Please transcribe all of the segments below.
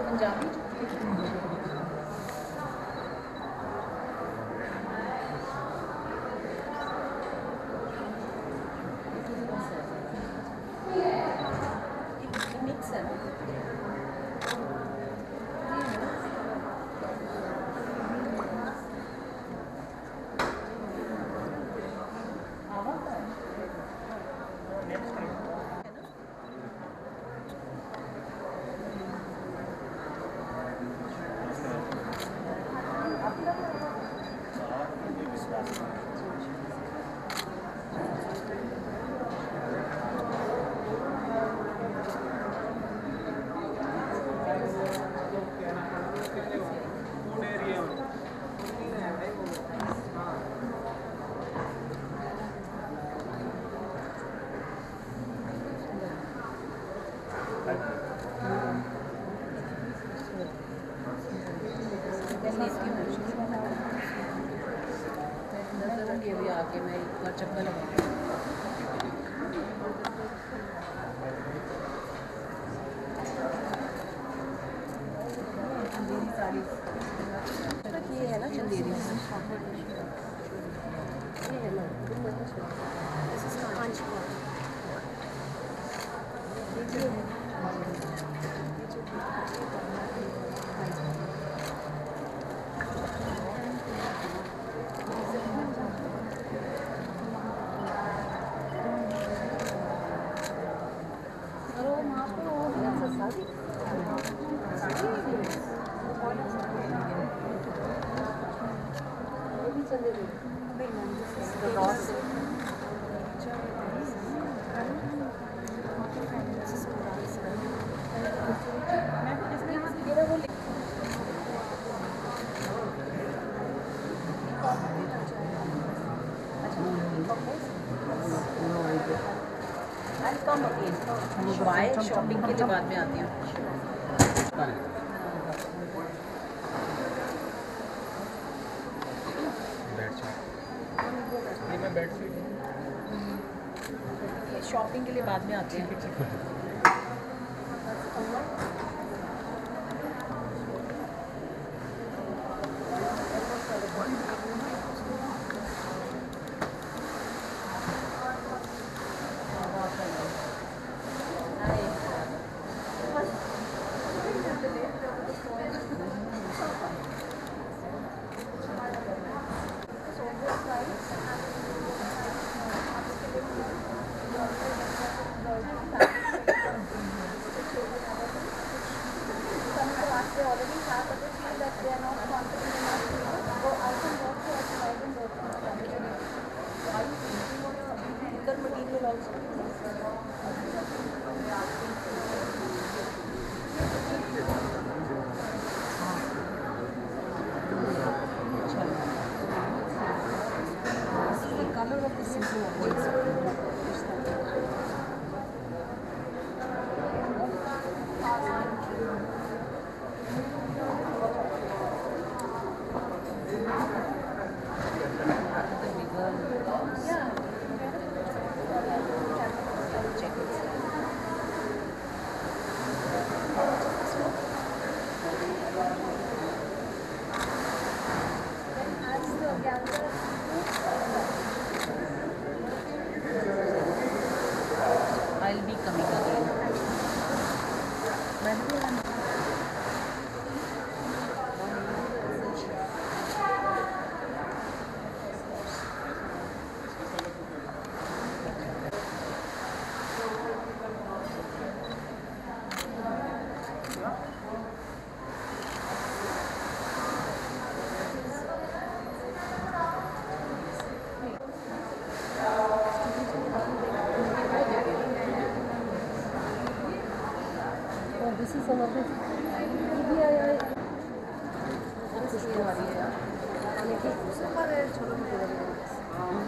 Punjabi mix है भी आके मैं एक बार चक्कर लगाऊंगी साड़ी ये है ना चंदेरी ये है ना शॉपिंग के लिए बाद में आती हूँ शॉपिंग के लिए बाद में आते हैं This is another खुशबू आ रही है यार खाने की ऊपर है छोटे छोटे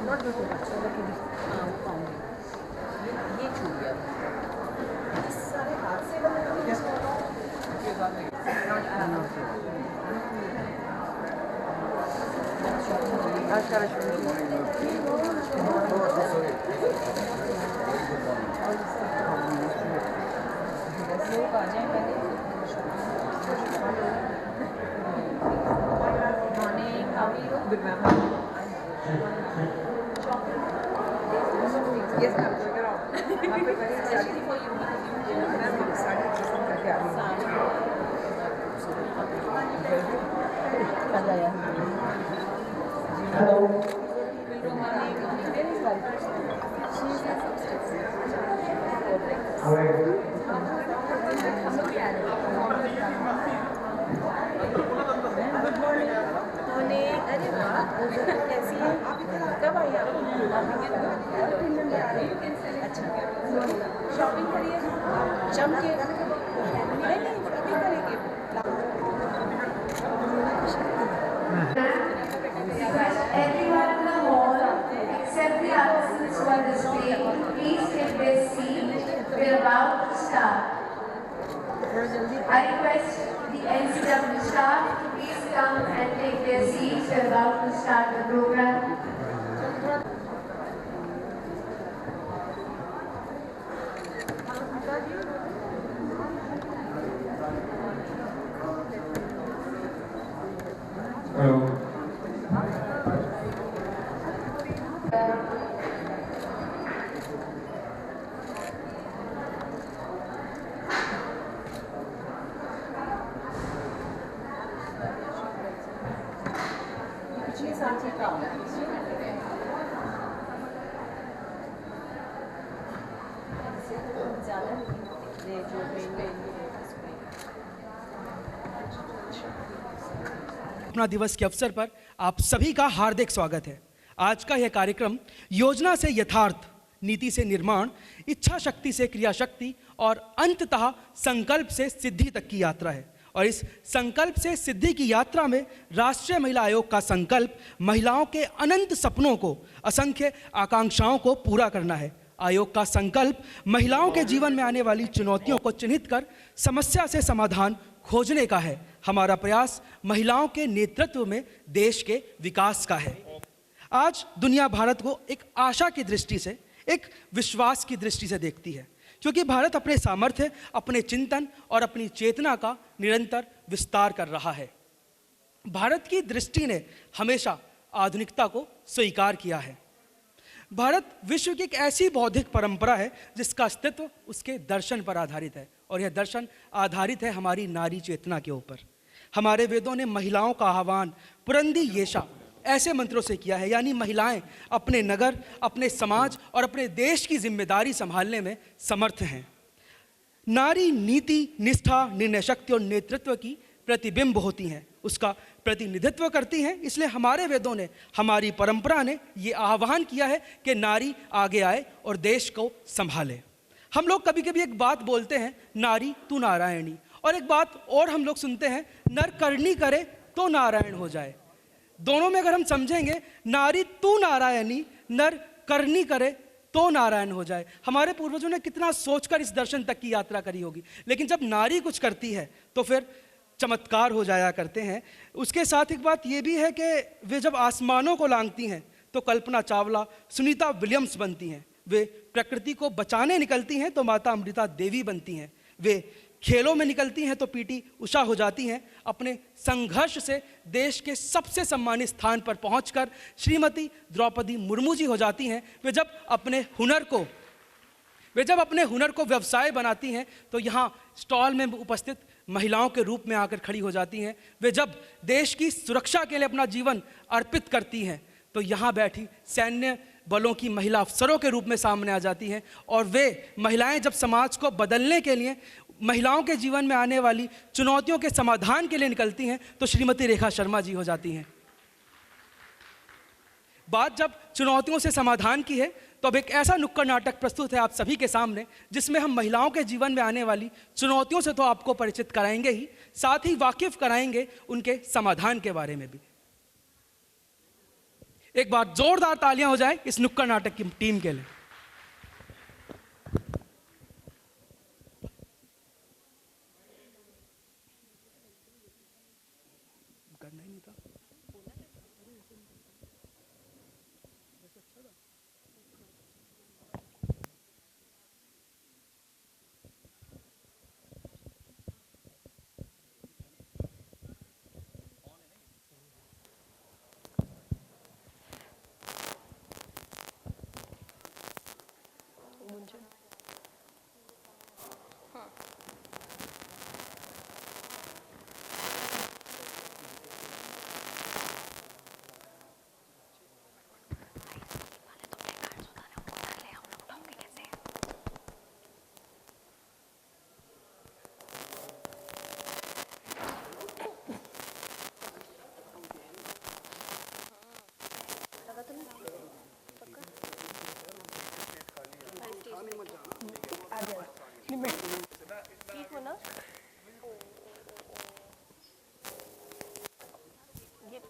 नॉट बिल्कुल अच्छा लेकिन हाँ वो पाऊंगी ये छूट गया इस सारे हाथ से नमस्कार अश्विनी लोग आ जाए पहले morning how are you good ma'am yes ma'am figure out मैं prepare specially for you ma'am हम साड़ी ड्रेसिंग करके आ रही अरे वाह कैसी है कब आई आप अच्छा शॉपिंग करिए जम के नहीं अभी करेंगे Everyone in the hall, except the artisans who are displaying, please take their seat. We are about to start. I request the NCW staff to please come and take their seats. We are about to start the program. Hello. पिछले साल से काम ज़्यादा नहीं जो अपना दिवस के अवसर पर आप सभी का हार्दिक स्वागत है। आज का यह कार्यक्रम योजना से यथार्थ, नीति से निर्माण, इच्छा शक्ति से क्रिया शक्ति और अंततः संकल्प से सिद्धि तक की यात्रा है। और इस संकल्प से सिद्धि की यात्रा में राष्ट्रीय महिला आयोग का संकल्प महिलाओं के अनंत सपनों को, असंख्य आकांक्षाओं को पूरा करना है। आयोग का संकल्प महिलाओं के जीवन में आने वाली चुनौतियों को चिन्हित कर समस्या से समाधान खोजने का है। हमारा प्रयास महिलाओं के नेतृत्व में देश के विकास का है। आज दुनिया भारत को एक आशा की दृष्टि से, एक विश्वास की दृष्टि से देखती है, क्योंकि भारत अपने सामर्थ्य, अपने चिंतन और अपनी चेतना का निरंतर विस्तार कर रहा है। भारत की दृष्टि ने हमेशा आधुनिकता को स्वीकार किया है। भारत विश्व की एक ऐसी बौद्धिक परंपरा है जिसका अस्तित्व उसके दर्शन पर आधारित है, और यह दर्शन आधारित है हमारी नारी चेतना के ऊपर। हमारे वेदों ने महिलाओं का आह्वान पुरंदी येषा ऐसे मंत्रों से किया है, यानी महिलाएं अपने नगर, अपने समाज और अपने देश की जिम्मेदारी संभालने में समर्थ हैं। नारी नीति, निष्ठा, निर्णय शक्ति और नेतृत्व की प्रतिबिंब होती हैं, उसका प्रतिनिधित्व करती हैं। इसलिए हमारे वेदों ने, हमारी परंपरा ने ये आह्वान किया है कि नारी आगे आए और देश को संभाले। हम लोग कभी कभी एक बात बोलते हैं, नारी तू नारायणी, और एक बात और हम लोग सुनते हैं, नर करनी करे तो नारायण हो जाए। दोनों में अगर हम समझेंगे, नारी तू नारायणी, नर करनी करे तो नारायण हो जाए। हमारे पूर्वजों ने कितना सोचकर इस दर्शन तक की यात्रा करी होगी। लेकिन जब नारी कुछ करती है तो फिर चमत्कार हो जाया करते हैं। उसके साथ एक बात ये भी है कि वे जब आसमानों को लांघती हैं तो कल्पना चावला, सुनीता विलियम्स बनती हैं। वे प्रकृति को बचाने निकलती हैं तो माता अमृता देवी बनती हैं। वे खेलों में निकलती हैं तो पीटी उषा हो जाती हैं। अपने संघर्ष से देश के सबसे सम्मानित स्थान पर पहुंचकर श्रीमती द्रौपदी मुर्मू जी हो जाती हैं। वे जब अपने हुनर को व्यवसाय बनाती हैं तो यहाँ स्टॉल में उपस्थित महिलाओं के रूप में आकर खड़ी हो जाती हैं। वे जब देश की सुरक्षा के लिए अपना जीवन अर्पित करती हैं तो यहाँ बैठी सैन्य बलों की महिला अफसरों के रूप में सामने आ जाती हैं। और वे महिलाएं जब समाज को बदलने के लिए, महिलाओं के जीवन में आने वाली चुनौतियों के समाधान के लिए निकलती हैं तो श्रीमती रेखा शर्मा जी हो जाती हैं। बात जब चुनौतियों से समाधान की है तो अब एक ऐसा नुक्कड़ नाटक प्रस्तुत है आप सभी के सामने, जिसमें हम महिलाओं के जीवन में आने वाली चुनौतियों से तो आपको परिचित कराएंगे ही, साथ ही वाकिफ कराएंगे उनके समाधान के बारे में भी। एक बार जोरदार तालियां हो जाए इस नुक्कड़ नाटक की टीम के लिए। करना ही नहीं था। ठीक हो ना? ये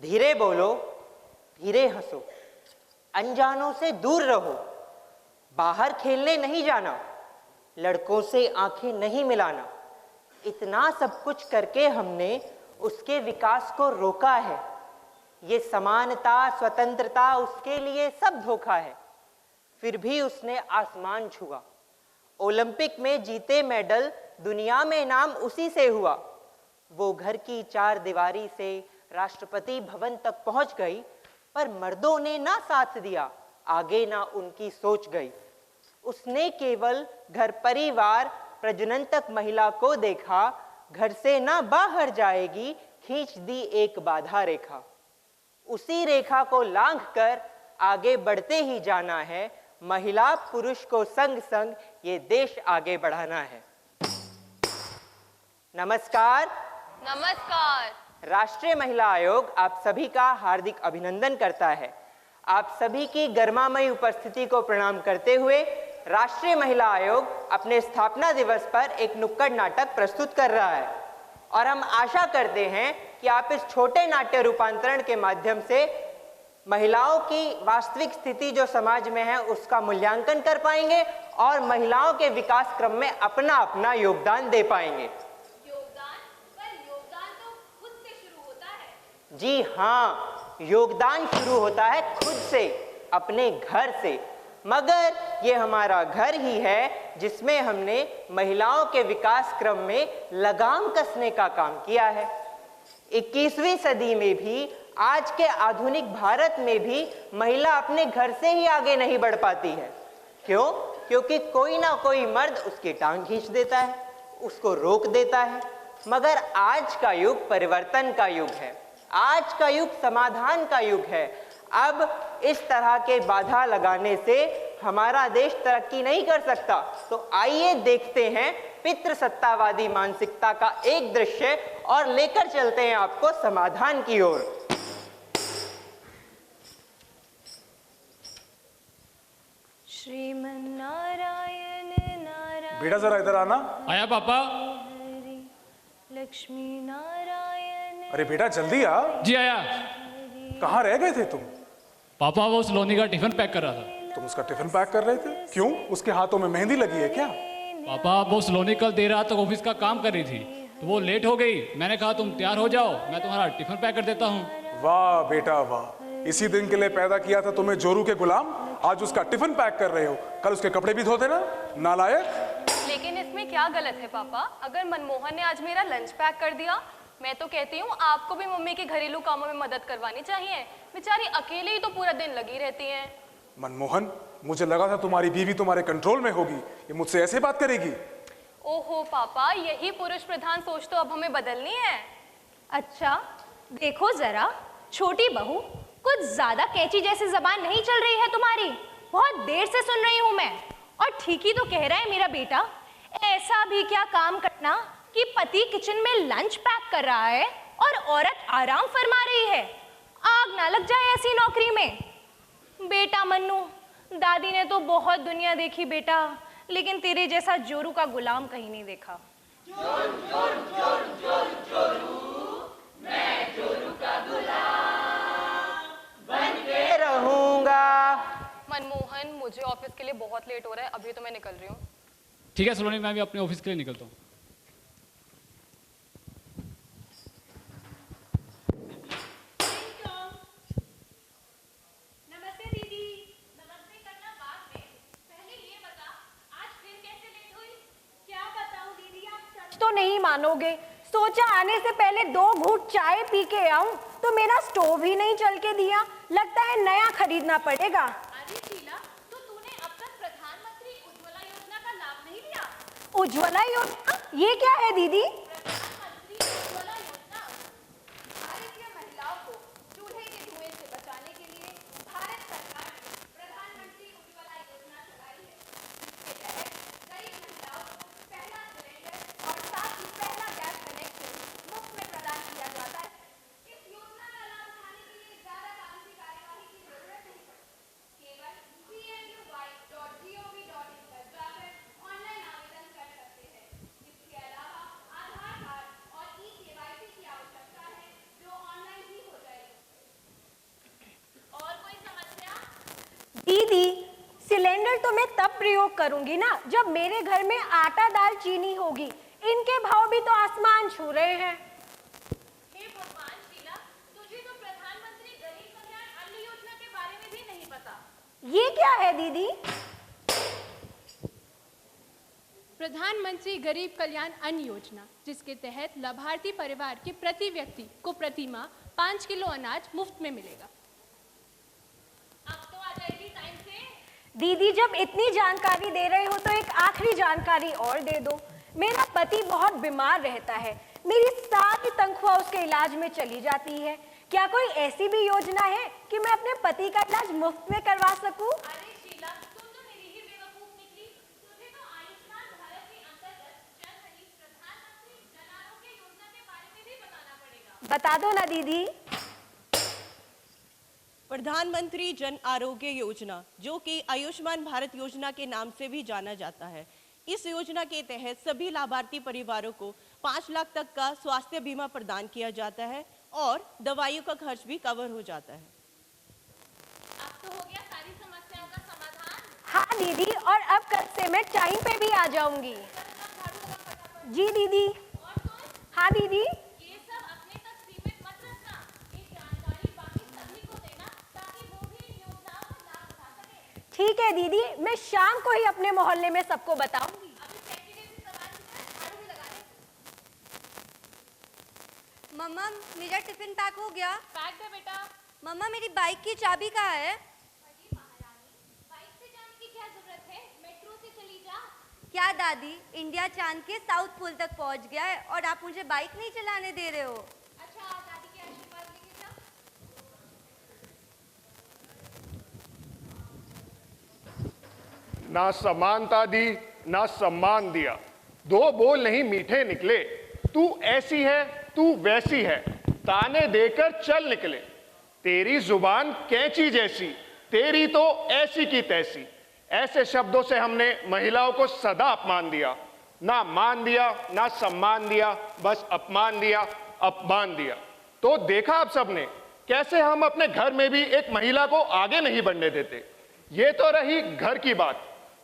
धीरे बोलो, धीरे हंसो, अनजानों से दूर रहो, बाहर खेलने नहीं जाना, लड़कों से आंखें नहीं मिलाना। इतना सब कुछ करके हमने उसके विकास को रोका है। ये समानता, स्वतंत्रता उसके लिए सब धोखा है। फिर भी उसने आसमान छुआ। ओलंपिक में जीते मेडल दुनिया में नाम उसी से हुआ। वो घर की 4 दीवारी से राष्ट्रपति भवन तक पहुंच गई, पर मर्दों ने ना साथ दिया, आगे ना उनकी सोच गई। उसने केवल घर परिवार प्रजनन तक महिला को देखा, घर से ना बाहर जाएगी, खींच दी एक बाधा रेखा। उसी रेखा को लांघ कर आगे बढ़ते ही जाना है। महिला पुरुष को संग संग ये देश आगे बढ़ाना है। नमस्कार। नमस्कार। राष्ट्रीय महिला आयोग आप सभी का हार्दिक अभिनंदन करता है। आप सभी की गर्मामयी उपस्थिति को प्रणाम करते हुए राष्ट्रीय महिला आयोग अपने स्थापना दिवस पर एक नुक्कड़ नाटक प्रस्तुत कर रहा है और हम आशा करते हैं कि आप इस छोटे नाट्य रूपांतरण के माध्यम से महिलाओं की वास्तविक स्थिति जो समाज में है उसका मूल्यांकन कर पाएंगे और महिलाओं के विकास क्रम में अपना अपना योगदान दे पाएंगे। जी हाँ, योगदान शुरू होता है खुद से, अपने घर से। मगर ये हमारा घर ही है जिसमें हमने महिलाओं के विकास क्रम में लगाम कसने का काम किया है। 21वीं सदी में भी, आज के आधुनिक भारत में भी महिला अपने घर से ही आगे नहीं बढ़ पाती है। क्यों? क्योंकि कोई ना कोई मर्द उसकी टांग खींच देता है, उसको रोक देता है। मगर आज का युग परिवर्तन का युग है, आज का युग समाधान का युग है। अब इस तरह के बाधा लगाने से हमारा देश तरक्की नहीं कर सकता। तो आइए देखते हैं पितृसत्तावादी मानसिकता का एक दृश्य और लेकर चलते हैं आपको समाधान की ओर। श्रीमन्नारायण नारायण। बेटा जरा इधर आना। आया पापा। लक्ष्मी नारायण। अरे बेटा जल्दी आ। जी आया। कहाँ रह गए थे तुम? पापा वो सलोनी का टिफिन पैक कर रहा था। तुम उसका टिफिन पैक कर रहे थे? क्यों, उसके हाथों में मेहंदी लगी है क्या? पापा वो सलोनी कल देर रात तक ऑफिस का काम कर रही थी तो वो लेट हो गई। मैंने कहा तुम तैयार हो जाओ, मैं तुम्हारा टिफिन पैक कर देता हूँ। वाह बेटा वाह, इसी दिन के लिए पैदा किया था तुम्हें जोरू के गुलाम, आज उसका टिफिन पैक कर रहे हो। कल उसके कपड़े भी धोते ना, नालायक। लेकिन इसमें क्या गलत है पापा? अगर मनमोहन ने आज मेरा लंच पैक कर दिया, मैं तो कहती हूँ आपको भी मम्मी के घरेलू कामों में मदद करवानी चाहिए। बेचारी अकेले ही तो पूरा दिन लगी रहती हैं। मनमोहन, मुझे लगा था तुम्हारी बीवी तुम्हारे कंट्रोल में होगी, ये मुझसे ऐसे बात करेगी? ओहो पापा, यही पुरुष प्रधान सोच तो अब हमें बदलनी है। अच्छा देखो जरा, छोटी बहू, कुछ ज्यादा कैंची जैसी जबान नहीं चल रही है तुम्हारी? बहुत देर से सुन रही हूं मैं। और ठीक ही तो कह रहा है मेरा बेटा, ऐसा भी क्या काम करना कि पति किचन में लंच पैक कर रहा है और औरत आराम फरमा रही है। आग ना लग जाए ऐसी नौकरी में। बेटा मन्नू, दादी ने तो बहुत दुनिया देखी बेटा, लेकिन तेरे जैसा जोरू का गुलाम कहीं नहीं देखा। मैं जोरू का गुलाम बनके रहूंगा। मनमोहन, मुझे ऑफिस के लिए बहुत लेट हो रहा है, अभी तो मैं निकल रही हूँ। ठीक है सलोनी, मैं भी अपने ऑफिस के लिए निकलता हूँ। नमस्ते दीदी। नमस्ते करना बाद में, पहले ये बता आज फिर कैसे लेट हुई? क्या बताऊं दीदी, आप सच तो नहीं मानोगे। सोचा आने से पहले 2 घूंट चाय पी के आऊं तो मेरा स्टोव ही नहीं चल के दिया। लगता है नया खरीदना पड़ेगा। अरे शीला, तो तूने अब तक प्रधानमंत्री उज्ज्वला योजना का लाभ नहीं लिया? उज्ज्वला योजना, ये क्या है दीदी? प्रधानमंत्री उज्ज्वला योजना भारतीय महिलाओं को चूल्हे के धुएं से बचाने के लिए भारत सरकार ने प्रधानमंत्री उज्ज्वला योजना चलाई है। इसके तहत गरीब महिलाओं को पहला सिलेंडर और साथ ही पहला गैस कनेक्शन मुफ्त में प्रदान किया जाता है। इस योजना का लाभ उठाने के लिए ज्यादा कानूनी कार्यवाही की जरूरत नहीं पड़ती। केवल pmui.gov.in पर जाकर ऑनलाइन आवेदन कर सकते हैं। इसके अलावा आधार कार्ड और ई-केवाईसी की आवश्यकता है, जो ऑनलाइन ही हो जाएगी। और कोई समस्या? दीदी, सिलेंडर तो मैं तब प्रयोग करूंगी ना जब मेरे घर में आटा दाल चीनी होगी। इनके भाव भी तो आसमान छू रहे हैं। हे भगवान शीला, तुझे तो प्रधानमंत्री गरीब कल्याण अन्न योजना के बारे में भी नहीं पता। ये क्या है दीदी? प्रधानमंत्री गरीब कल्याण अन्न योजना, जिसके तहत लाभार्थी परिवार के प्रति व्यक्ति को प्रति माह 5 किलो अनाज मुफ्त में मिलेगा। अब तो आ जाएगी टाइम से। दीदी, जब इतनी जानकारी दे रहे हो तो एक आखिरी जानकारी और दे दो। मेरा पति बहुत बीमार रहता है, मेरी सारी तनख्वाह उसके इलाज में चली जाती है। क्या कोई ऐसी भी योजना है कि मैं अपने पति का इलाज मुफ्त में करवा सकूं? अरे शीला, तुम तो मेरी ही बेवकूफ निकली। तुझे तो आयुष्मान भारत के अंतर्गत चल रही प्रधानमंत्री जन आरोग्य योजना के बारे में भी बताना पड़ेगा। बता दो ना दीदी। प्रधानमंत्री जन आरोग्य योजना, जो कि आयुष्मान भारत योजना के नाम से भी जाना जाता है, इस योजना के तहत सभी लाभार्थी परिवारों को 5 लाख तक का स्वास्थ्य बीमा प्रदान किया जाता है और दवाइयों का खर्च भी कवर हो जाता है। अब तो हो गया सारी समस्याओं का समाधान। हाँ दीदी, और अब कल से मैं टाइम पे भी आ जाऊंगी। जी दीदी। और सुन, हाँ दीदी। ये सब अपने तक सीमित मत रखना। ये जानकारी बाकी सभी को देना, ताकि वो भी इन योजनाओं का लाभ उठा सके। ठीक है दीदी, मैं शाम को ही अपने मोहल्ले में सबको बताऊंगी। अभी फैक्ट्री जैसी सवाल है, झाड़ू भी लगा ले। मम्मा, मेरा टिफिन पैक हो गया। पैक दे बेटा। मम्मा, मेरी बाइक की चाबी कहाँ है? अरे महारानी, बाइक से जाने की क्या जरूरत है, मेट्रो से चली जा। क्या दादी, इंडिया चांद के साउथ पोल तक पहुँच गया है और आप मुझे बाइक नहीं चलाने दे रहे हो? अच्छा, दादी के आशीर्वाद लेके जा। ना समानता दी ना सम्मान दिया, दो बोल नहीं मीठे निकले। तू ऐसी है तू वैसी है, ताने देकर चल निकले। तेरी जुबान कैंची जैसी, तेरी तो ऐसी की तैसी। ऐसे शब्दों से हमने महिलाओं को सदा अपमान दिया। ना मान दिया ना सम्मान दिया, बस अपमान दिया अपमान दिया। तो देखा आप सबने कैसे हम अपने घर में भी एक महिला को आगे नहीं बढ़ने देते। ये तो रही घर की बात,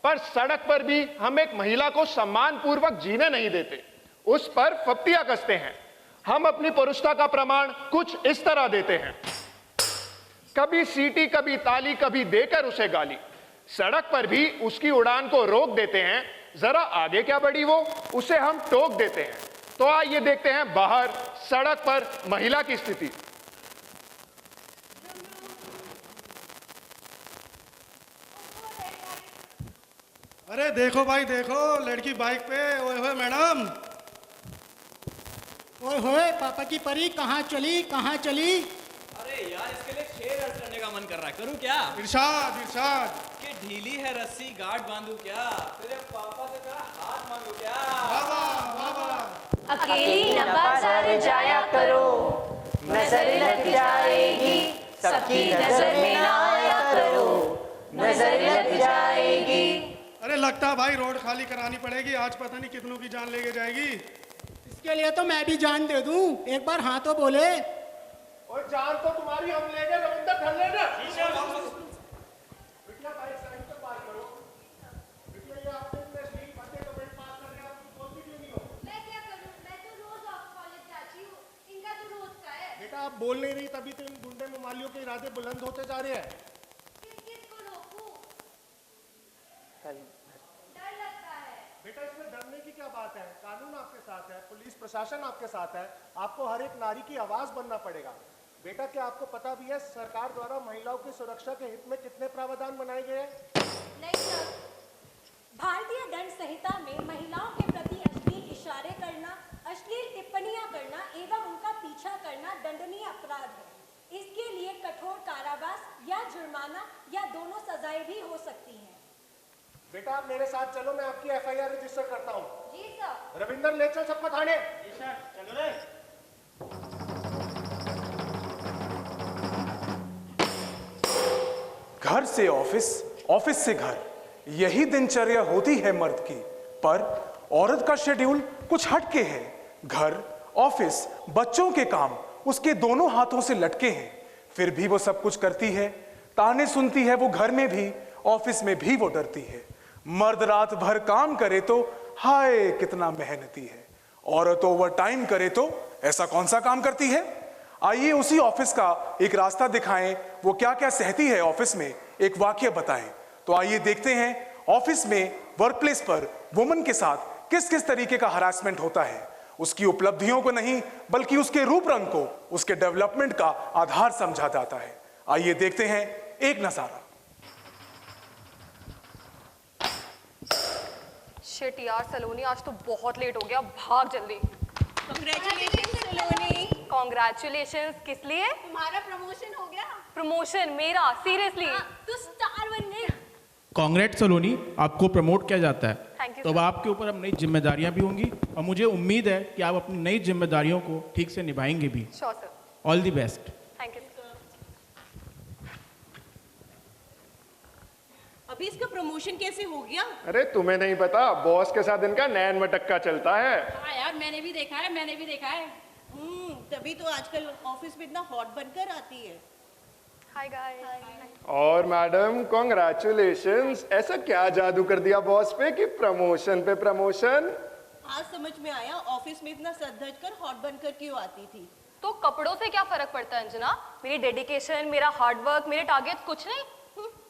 पर सड़क पर भी हम एक महिला को सम्मान पूर्वक जीने नहीं देते, उस पर फप्तियां कसते हैं। हम अपनी पुरुषता का प्रमाण कुछ इस तरह देते हैं, कभी सीटी कभी ताली कभी देकर उसे गाली। सड़क पर भी उसकी उड़ान को रोक देते हैं, जरा आगे क्या बढ़ी वो, उसे हम टोक देते हैं। तो आइए देखते हैं बाहर सड़क पर महिला की स्थिति। अरे देखो भाई देखो, लड़की बाइक पे। ओए होए मैडम, ओए होए पापा की परी, कहाँ चली कहाँ चली? अरे यार, इसके लिए शेर अर्ज करने का मन कर रहा है, करूं क्या? इरशाद इरशाद। कि ढीली है रस्सी गांठ बांधू क्या, तेरे पापा से तेरा हाथ मांगू क्या? बाबा बाबा। अकेली न बाजार जाया करो, नजर लग जाएगी, सबकी नजर में ना आया करो, नजर लग जाएगी। अरे लगता है भाई रोड खाली करानी पड़ेगी, आज पता नहीं कितनों की जान लेके जाएगी। इसके लिए तो मैं भी जान दे दूं, एक बार हाँ तो बोले। और जान तो तुम्हारी हम ले गए, रविंदर धर लेना। बिटिया बाइक साइड पे पार करो। बिटिया ये आपने इतने स्पीड बच्चे कमेंट पास कर रहे हैं, आप बोलती क्यों नहीं हो? मैं क्या करूं, मैं तो रोज ऑफ कॉलेज जाती हूँ, इनका तो रोज का है। बेटा आप बोल नहीं रही, तभी तो इन गुंडे ममालियों के इरादे बुलंद होते जा रहे हैं। किसको रोकूं? डर लगता है। बेटा इसमें डरने की क्या बात है, कानून आपके साथ है, पुलिस प्रशासन आपके साथ है, आपको हर एक नारी की आवाज बनना पड़ेगा। बेटा क्या आपको पता भी है सरकार द्वारा महिलाओं की सुरक्षा के हित में कितने प्रावधान बनाए गए हैं? नहीं सर, भारतीय दंड संहिता में महिलाओं के कठोर कारावास या जुर्माना या दोनों सजाएं भी हो सकती हैं। बेटा आप मेरे साथ चलो, मैं आपकी एफआईआर रजिस्टर करता हूँ। जी सर। रविंदर ले चल सबको थाने। जी सर, चलो रे। घर से ऑफिस, ऑफिस से घर, यही दिनचर्या होती है मर्द की। पर औरत का शेड्यूल कुछ हटके है। घर, ऑफिस, बच्चों के काम उसके दोनों हाथों से लटके हैं, फिर भी वो सब कुछ करती है। ताने सुनती है वो घर में भी, ऑफिस में भी वो डरती है। मर्द रात भर काम करे तो हाय कितना मेहनती है, औरत ओवर टाइम करे तो ऐसा कौन सा काम करती है। आइए उसी ऑफिस का एक रास्ता दिखाएं, वो क्या क्या सहती है ऑफिस में, एक वाक्य बताएं। तो आइए देखते हैं ऑफिस में, वर्कप्लेस पर वुमन के साथ किस किस तरीके का हरासमेंट होता है। उसकी उपलब्धियों को नहीं बल्कि उसके रूप रंग को उसके डेवलपमेंट का आधार समझा जाता है। आइए देखते हैं एक नजारा। शिट यार सलोनी, आज तो बहुत लेट हो गया, भाग जल्दी। कांग्रेचुलेशंस सलोनी। कांग्रेचुलेशंस किस लिए? तुम्हारा प्रमोशन हो गया। प्रमोशन मेरा? सीरियसली? तू स्टार बन गई। कांग्रेट सलोनी, आपको प्रमोट किया जाता है। थैंक यू तो अब आपके ऊपर अब नई जिम्मेदारियां भी होंगी और मुझे उम्मीद है कि आप अपनी नई जिम्मेदारियों को ठीक से निभाएंगे भी। Sure sir. All the best. Thank you. अभी इसका प्रमोशन कैसे हो गया? अरे तुम्हें नहीं पता, बॉस के साथ इनका नैन मटक्का चलता है। हाँ यार, मैंने भी देखा है, मैंने भी देखा है। तभी तो आजकल ऑफिस में इतना हॉट बनकर आती है। Hi guys. और मैडम कॉन्ग्रेचुलेशंस। ऐसा क्या जादू कर दिया बॉस पे कि प्रमोशन पे प्रमोशन? आज समझ में आया ऑफिस में इतना सज धज कर हॉट बनकर क्यों आती थी। तो कपड़ों से क्या फर्क पड़ता है अंजना? मेरी डेडिकेशन, मेरा हार्डवर्क, मेरे टारगेट्स कुछ नहीं।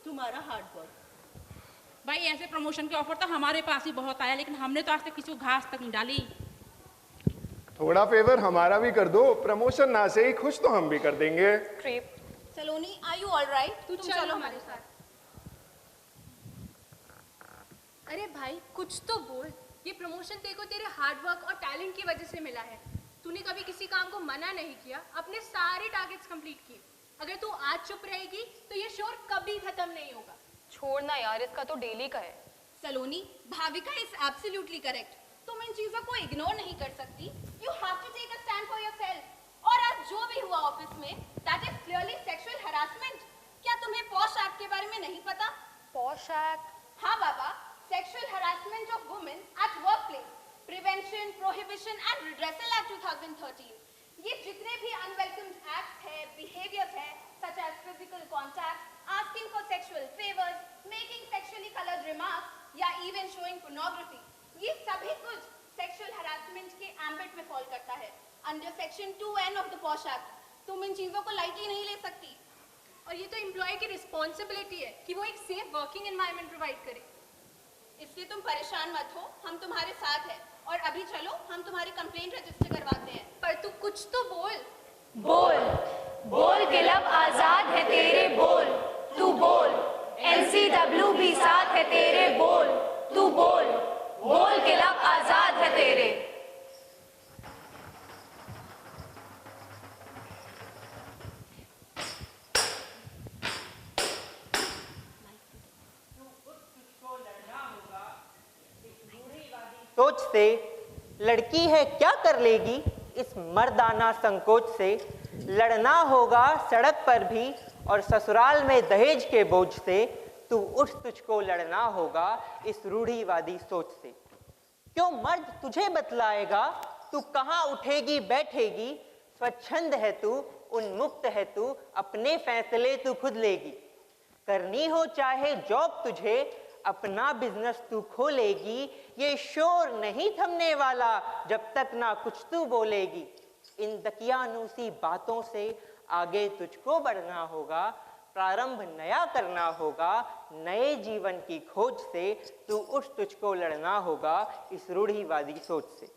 तुम्हारा हार्डवर्क। भाई ऐसे प्रमोशन के ऑफर तो हमारे पास ही बहुत आया, लेकिन हमने तो आज तक किसी को घास तक नहीं डाली। थोड़ा फेवर हमारा भी कर दो, प्रमोशन ना से ही खुश तो हम भी कर देंगे। Creep. Saloni, are you all right? तुम चलो हमारे साथ। अरे भाई कुछ तो बोल, ये प्रमोशन तेरे को तेरे हार्डवर्क और टैलेंट की वजह से मिला है। तूने कभी किसी काम को मना नहीं किया, अपने सारे टारगेट्स कंप्लीट किए। अगर तू आज चुप रहेगी तो ये शोर कभी खत्म नहीं होगा। छोड़ना यार, इसका तो डेली का है। Saloni, Bhavika is absolutely correct. तुम इन चीजों को इग्नोर नहीं कर सकती। You have to take a stand for yourself. और आज जो भी हुआ ऑफिस में, that is clearly sexual harassment. क्या तुम्हें पॉश एक्ट के बारे में नहीं पता? POSH act? हाँ बाबा, sexual harassment of women at workplace, prevention, prohibition and redressal act 2013। ये जितने भी अनवेलकम्ड एक्ट्स है, बिहेवियर्स है, सच as physical contact, asking for sexual favors, making sexually colored remarks, या even showing pornography, ये सभी कुछ सेक्सुअल हरासमेंट के एम्बिट में फॉल करता है under section 2N of the posh act. तुम इन चीजों को लाइटली नहीं ले सकती। और ये तो एम्प्लॉय की रिस्पॉन्सिबिलिटी है कि वो एक सेफ वर्किंग एनवायरनमेंट प्रोवाइड करे। इसलिए तुम परेशान मत हो, हम तुम्हारे साथ हैं। और अभी चलो हम तुम्हारी कंप्लेंट रजिस्टर करवाते हैं। पर तू कुछ तो बोल। बोल बोल के लब आजाद है तेरे, बोल तू बोल। NCW भी साथ है तेरे, बोल तू बोल। बोल के लब आजाद है तेरे। सोच से लड़की है क्या कर लेगी, इस मर्दाना संकोच से लड़ना होगा सड़क पर भी, और ससुराल में दहेज के बोझ से तू उठ, तुझको लड़ना होगा इस रूढ़िवादी सोच से। क्यों मर्द तुझे बतलाएगा, तू कहाँ उठेगी बैठेगी, स्वच्छंद है तू, उन्मुक्त है तू, अपने फैसले तू खुद लेगी। करनी हो चाहे जॉब तुझे, अपना बिजनेस तू खोलेगी, ये शोर नहीं थमने वाला जब तक ना कुछ तू बोलेगी। इन दकियानूसी बातों से आगे तुझको बढ़ना होगा, प्रारंभ नया करना होगा, नए जीवन की खोज से तू उठ, तुझको लड़ना होगा इस रूढ़िवादी सोच से।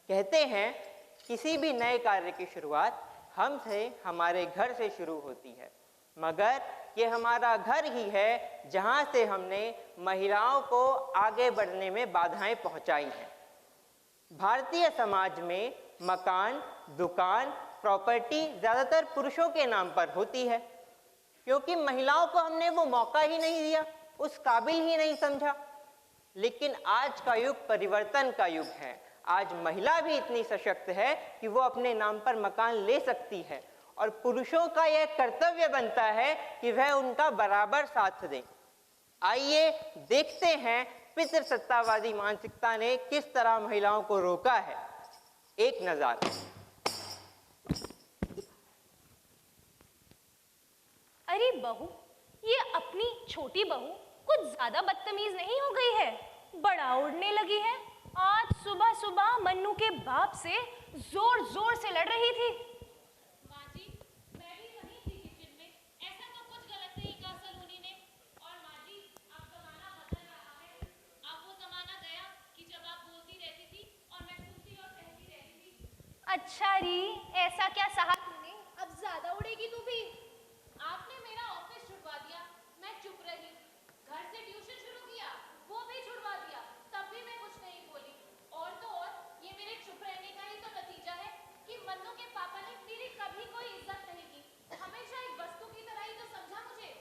कहते हैं किसी भी नए कार्य की शुरुआत हमसे, हमारे घर से शुरू होती है, मगर ये हमारा घर ही है जहां से हमने महिलाओं को आगे बढ़ने में बाधाएं पहुंचाई हैं। भारतीय समाज में मकान, दुकान, प्रॉपर्टी ज़्यादातर पुरुषों के नाम पर होती है, क्योंकि महिलाओं को हमने वो मौका ही नहीं दिया, उस काबिल ही नहीं समझा। लेकिन आज का युग परिवर्तन का युग है। आज महिला भी इतनी सशक्त है कि वो अपने नाम पर मकान ले सकती है, और पुरुषों का यह कर्तव्य बनता है कि वह उनका बराबर साथ दें। आइए देखते हैं पितृसत्तावादी मानसिकता ने किस तरह महिलाओं को रोका है। एक नज़र। अरे बहू, ये अपनी छोटी बहू कुछ ज्यादा बदतमीज नहीं हो गई है? बड़ा उड़ने लगी है। आज सुबह सुबह मन्नू के बाप से जोर जोर से लड़ रही थी। माँ जी, मैं भी वहीं थी किचन में। ऐसा तो कुछ गलत नहीं कहा सलोनी ने। और माँ जी, अब जमाना बदल रहा है। अब वो जमाना गया कि जब आप बोलती रहती थी और मैं सुनती और कहती रहती थी। अच्छा री, ऐसा क्या सहा तूने? अब ज्यादा उड़ेगी तू भी। आपने मेरा ऑफिस छुड़वा दिया, मैं चुप रही। घर से ट्यूशन शुरू किया, वो भी छुड़वा दिया, तब भी मैं कुछ नहीं बोली। और तो और ये मेरे चुप रहने का ही तो नतीजा है कि मन्नू के पापा ने मेरी कभी कोई इज्जत नहीं की। हमेशा एक वस्तु की तरह ही तो समझा मुझे।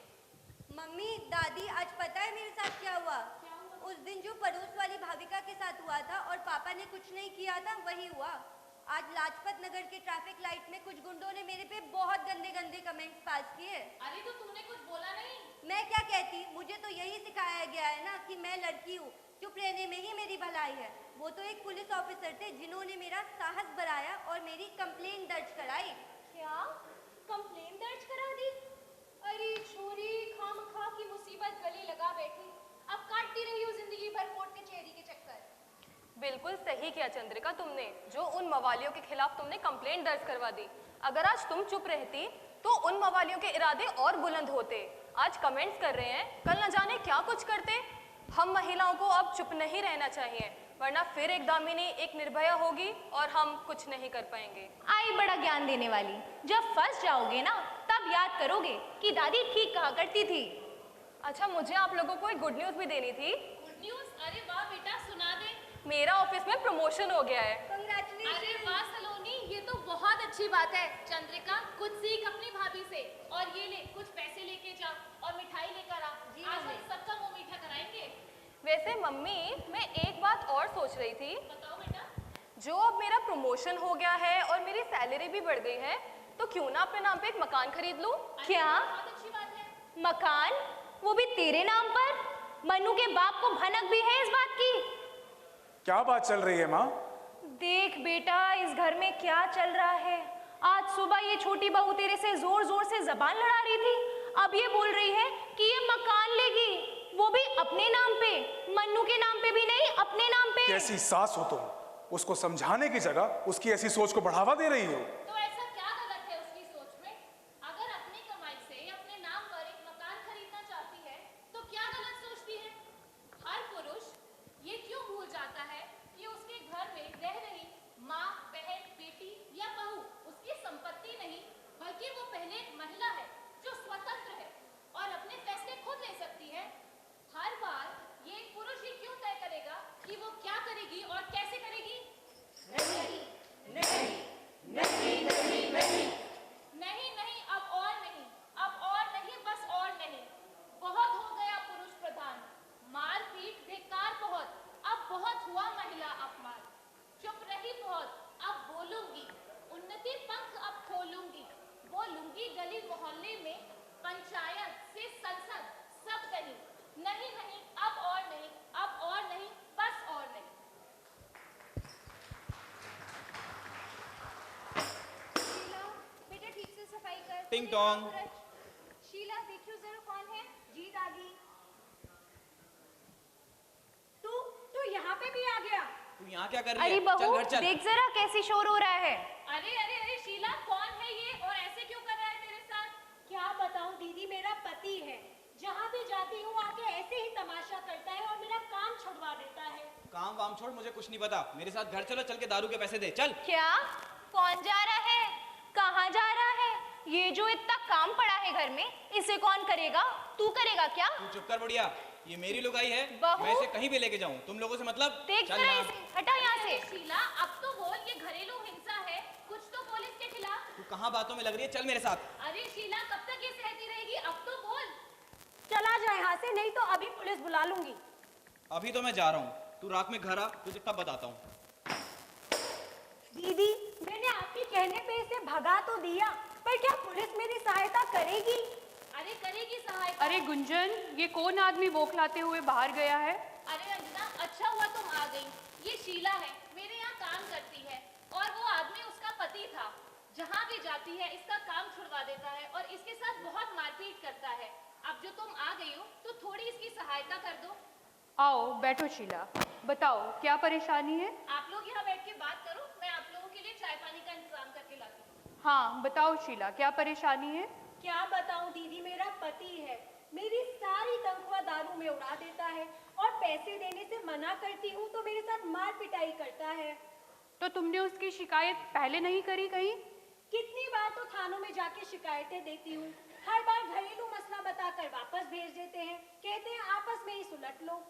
मम्मी, दादी, आज पता है मेरे साथ क्या हुआ? उस दिन जो पड़ोस वाली भाविका के साथ हुआ था और पापा ने कुछ नहीं किया था, वही हुआ। आज लाजपत नगर के ट्रैफिक लाइट में कुछ गुंडों ने मेरे पे बहुत गंदे गंदे कमेंट्स पास किए। अरे तो तूने कुछ बोला नहीं? मैं क्या कहती, मुझे तो यही सिखाया गया है ना कि मैं लड़की हूँ, चुप रहने में ही मेरी भलाई है। वो तो एक पुलिस ऑफिसर थे जिन्होंने मेरा साहस बढ़ाया और मेरी कंप्लेंट दर्ज कराई। क्या कंप्लेंट दर्ज करा दी? अरे छोरी, खामखा की मुसीबत गले लगा बैठी। अब काटती रही हूँ जिंदगी भर कोर्ट कचहरी के चक्कर। बिल्कुल सही किया चंद्रिका तुमने, जो उन मवालियों के खिलाफ तुमने कंप्लेंट दर्ज करवा दी। अगर आज तुम चुप रहती तो उन मवालियों के इरादे और बुलंद होते। आज कमेंट्स कर रहे हैं, कल न जाने क्या कुछ करते। हम महिलाओं को अब चुप नहीं रहना चाहिए, वरना फिर एक दामिनी एक निर्भया होगी और हम कुछ नहीं कर पाएंगे। आई बड़ा ज्ञान देने वाली। जब फंस जाओगे ना, तब याद करोगे कि दादी ठीक कहा करती थी। अच्छा, मुझे आप लोगों को एक गुड न्यूज़ भी देनी थी। Good news? अरे वाह बेटा, सुना दे। मेरा ऑफिस में प्रमोशन हो गया है। कांग्रेचुलेशन। अरे वाह सलोनी, ये तो बहुत अच्छी बात है। चंद्रिका, कुछ सीख अपनी भाभी से। और ये ले, कुछ पैसे लेके जा और मिठाई लेकर आ। आज हम सबका मुंह मीठा कराएंगे। वैसे मम्मी, मैं एक बात और सोच रही थी। बताओ बेटा। जो अब मेरा प्रमोशन हो गया है और मेरी सैलरी भी बढ़ गई है, तो क्यों ना अपने नाम पे एक मकान खरीद लूं? क्या? बहुत अच्छी बात है। मकान? वो भी तेरे नाम पर? मन्नू के बाप को भनक भी है इस बात की? क्या बात चल रही है माँ? देख बेटा, इस घर में क्या चल रहा है। आज सुबह ये छोटी बहू तेरे से जोर जोर से जबान लड़ा रही थी, अब ये बोल रही है कि ये मकान लेगी, वो भी अपने नाम पे, मन्नू के नाम पे भी नहीं, अपने नाम पे। कैसी सास हो तुम? उसको समझाने की जगह उसकी ऐसी सोच को बढ़ावा दे रही हो। तो ऐसा क्या गलत है उसकी सोच में? अगर अपनी कमाई से अपने नाम पर एक मकान खरीदना चाहती है, तो क्या गलत सोचती है? हर पुरुष ये क्यों भूल जाता है कि उसके घर में रह रही माँ, बहन, बेटी या बहू उसकी संपत्ति नहीं, बल्कि वो पहले एक महिला है जो स्वतंत्र है और अपने फैसले खुद ले सकती है। हर बार ये एक पुरुष ही क्यों तय करेगा कि वो क्या करेगी और कैसे करेगी? नहीं, नहीं, नहीं, नहीं, नहीं, नहीं, नहीं, अब और नहीं, अब और नहीं, बस और नहीं। बहुत हो गया पुरुष प्रधान, मारपीट, धिक्कार बहुत, अब बहुत हुआ महिला अपमान। चुप रही बहुत, अब बोलूंगी, उन्नति पंख अब खोलूंगी, बोलूंगी गली मोहल्ले में, पंचायत से संसद, सब कहीं। नहीं, नहीं, अब और नहीं, अब और नहीं, बस और नहीं। शीला, बेटा ठीक से सफाई कर। टिंग टोंग। शीला, देखियो जरा कौन है? जी दादी। तू यहाँ पे भी आ गया? तू यहाँ क्या कर रही अरे है? चल बहू, घर चल। देख जरा कैसी शोर हो रहा है। अरे अरे अरे शीला, कौन है ये और ऐसे क्यों कर रहा है तेरे साथ? क्या बताऊं दीदी, मेरा पति है। जहाँ भी जाती हूँ आके ऐसे ही तमाशा करता है और मेरा काम छुड़वा देता है। काम वाम छोड़, मुझे कुछ नहीं पता। मेरे साथ घर चलो, चल के दारू के पैसे दे, चल। क्या? कौन जा रहा है? कहाँ जा रहा है? ये जो इतना काम पड़ा है घर में, इसे कौन करेगा? तू करेगा क्या? तू चुप कर बुढ़िया, ये मेरी लुगाई है। बहू? मैं इसे कहीं भी लेके जाऊँ, तुम लोगों से मतलब? देख चल जरा ना। इसे, हटा यहाँ से। शीला, अब तो बोल, ये घरेलू हिंसा है, कुछ तो पुलिस के खिलाफ। तू कहाँ बातों में लग रही है, चल मेरे साथ। अरे शीला कब तक ये सहती रहेगी, अब तो बोल। चला जाए यहाँ से, नहीं तो अभी पुलिस बुला लूंगी। अभी तो मैं जा रहा हूँ, तू रात में घर आ, तुझे तब बताता हूँ। दीदी, मैंने आपके कहने पे इसे भगा तो दिया, पर क्या पुलिस मेरी सहायता करेगी? अरे करेगी सहायता। अरे गुंजन, ये कौन आदमी बौखलाते हुए बाहर गया है? अरे अंजना, अच्छा हुआ तुम आ गई। ये शीला है, मेरे यहाँ काम करती है, और वो आदमी उसका पति था। जहाँ भी जाती है इसका काम छुड़वा देता है और इसके साथ बहुत मारपीट करता है। अब जो तुम आ गई हो तो थोड़ी इसकी सहायता कर दो। आओ बैठो शीला, बताओ क्या परेशानी है? आप लोग यहाँ बैठ के बात करो, मैं आप लोगों के लिए चाय पानी का इंतजाम करके लाती हूँ। हाँ बताओ शीला, क्या परेशानी है? क्या बताऊं दीदी, मेरा पति है, मेरी सारी तनख्वाह दारू में उड़ा देता है और पैसे देने से मना करती हूँ तो मेरे साथ मार पिटाई करता है। तो तुमने उसकी शिकायत पहले नहीं करी कहीं? कितनी बार तो थानों में जाके शिकायतें देती हूँ, हर बार घरेलू मसला बताकर वापस भेज देते हैं, कहते हैं आपस में ही सुलट लो।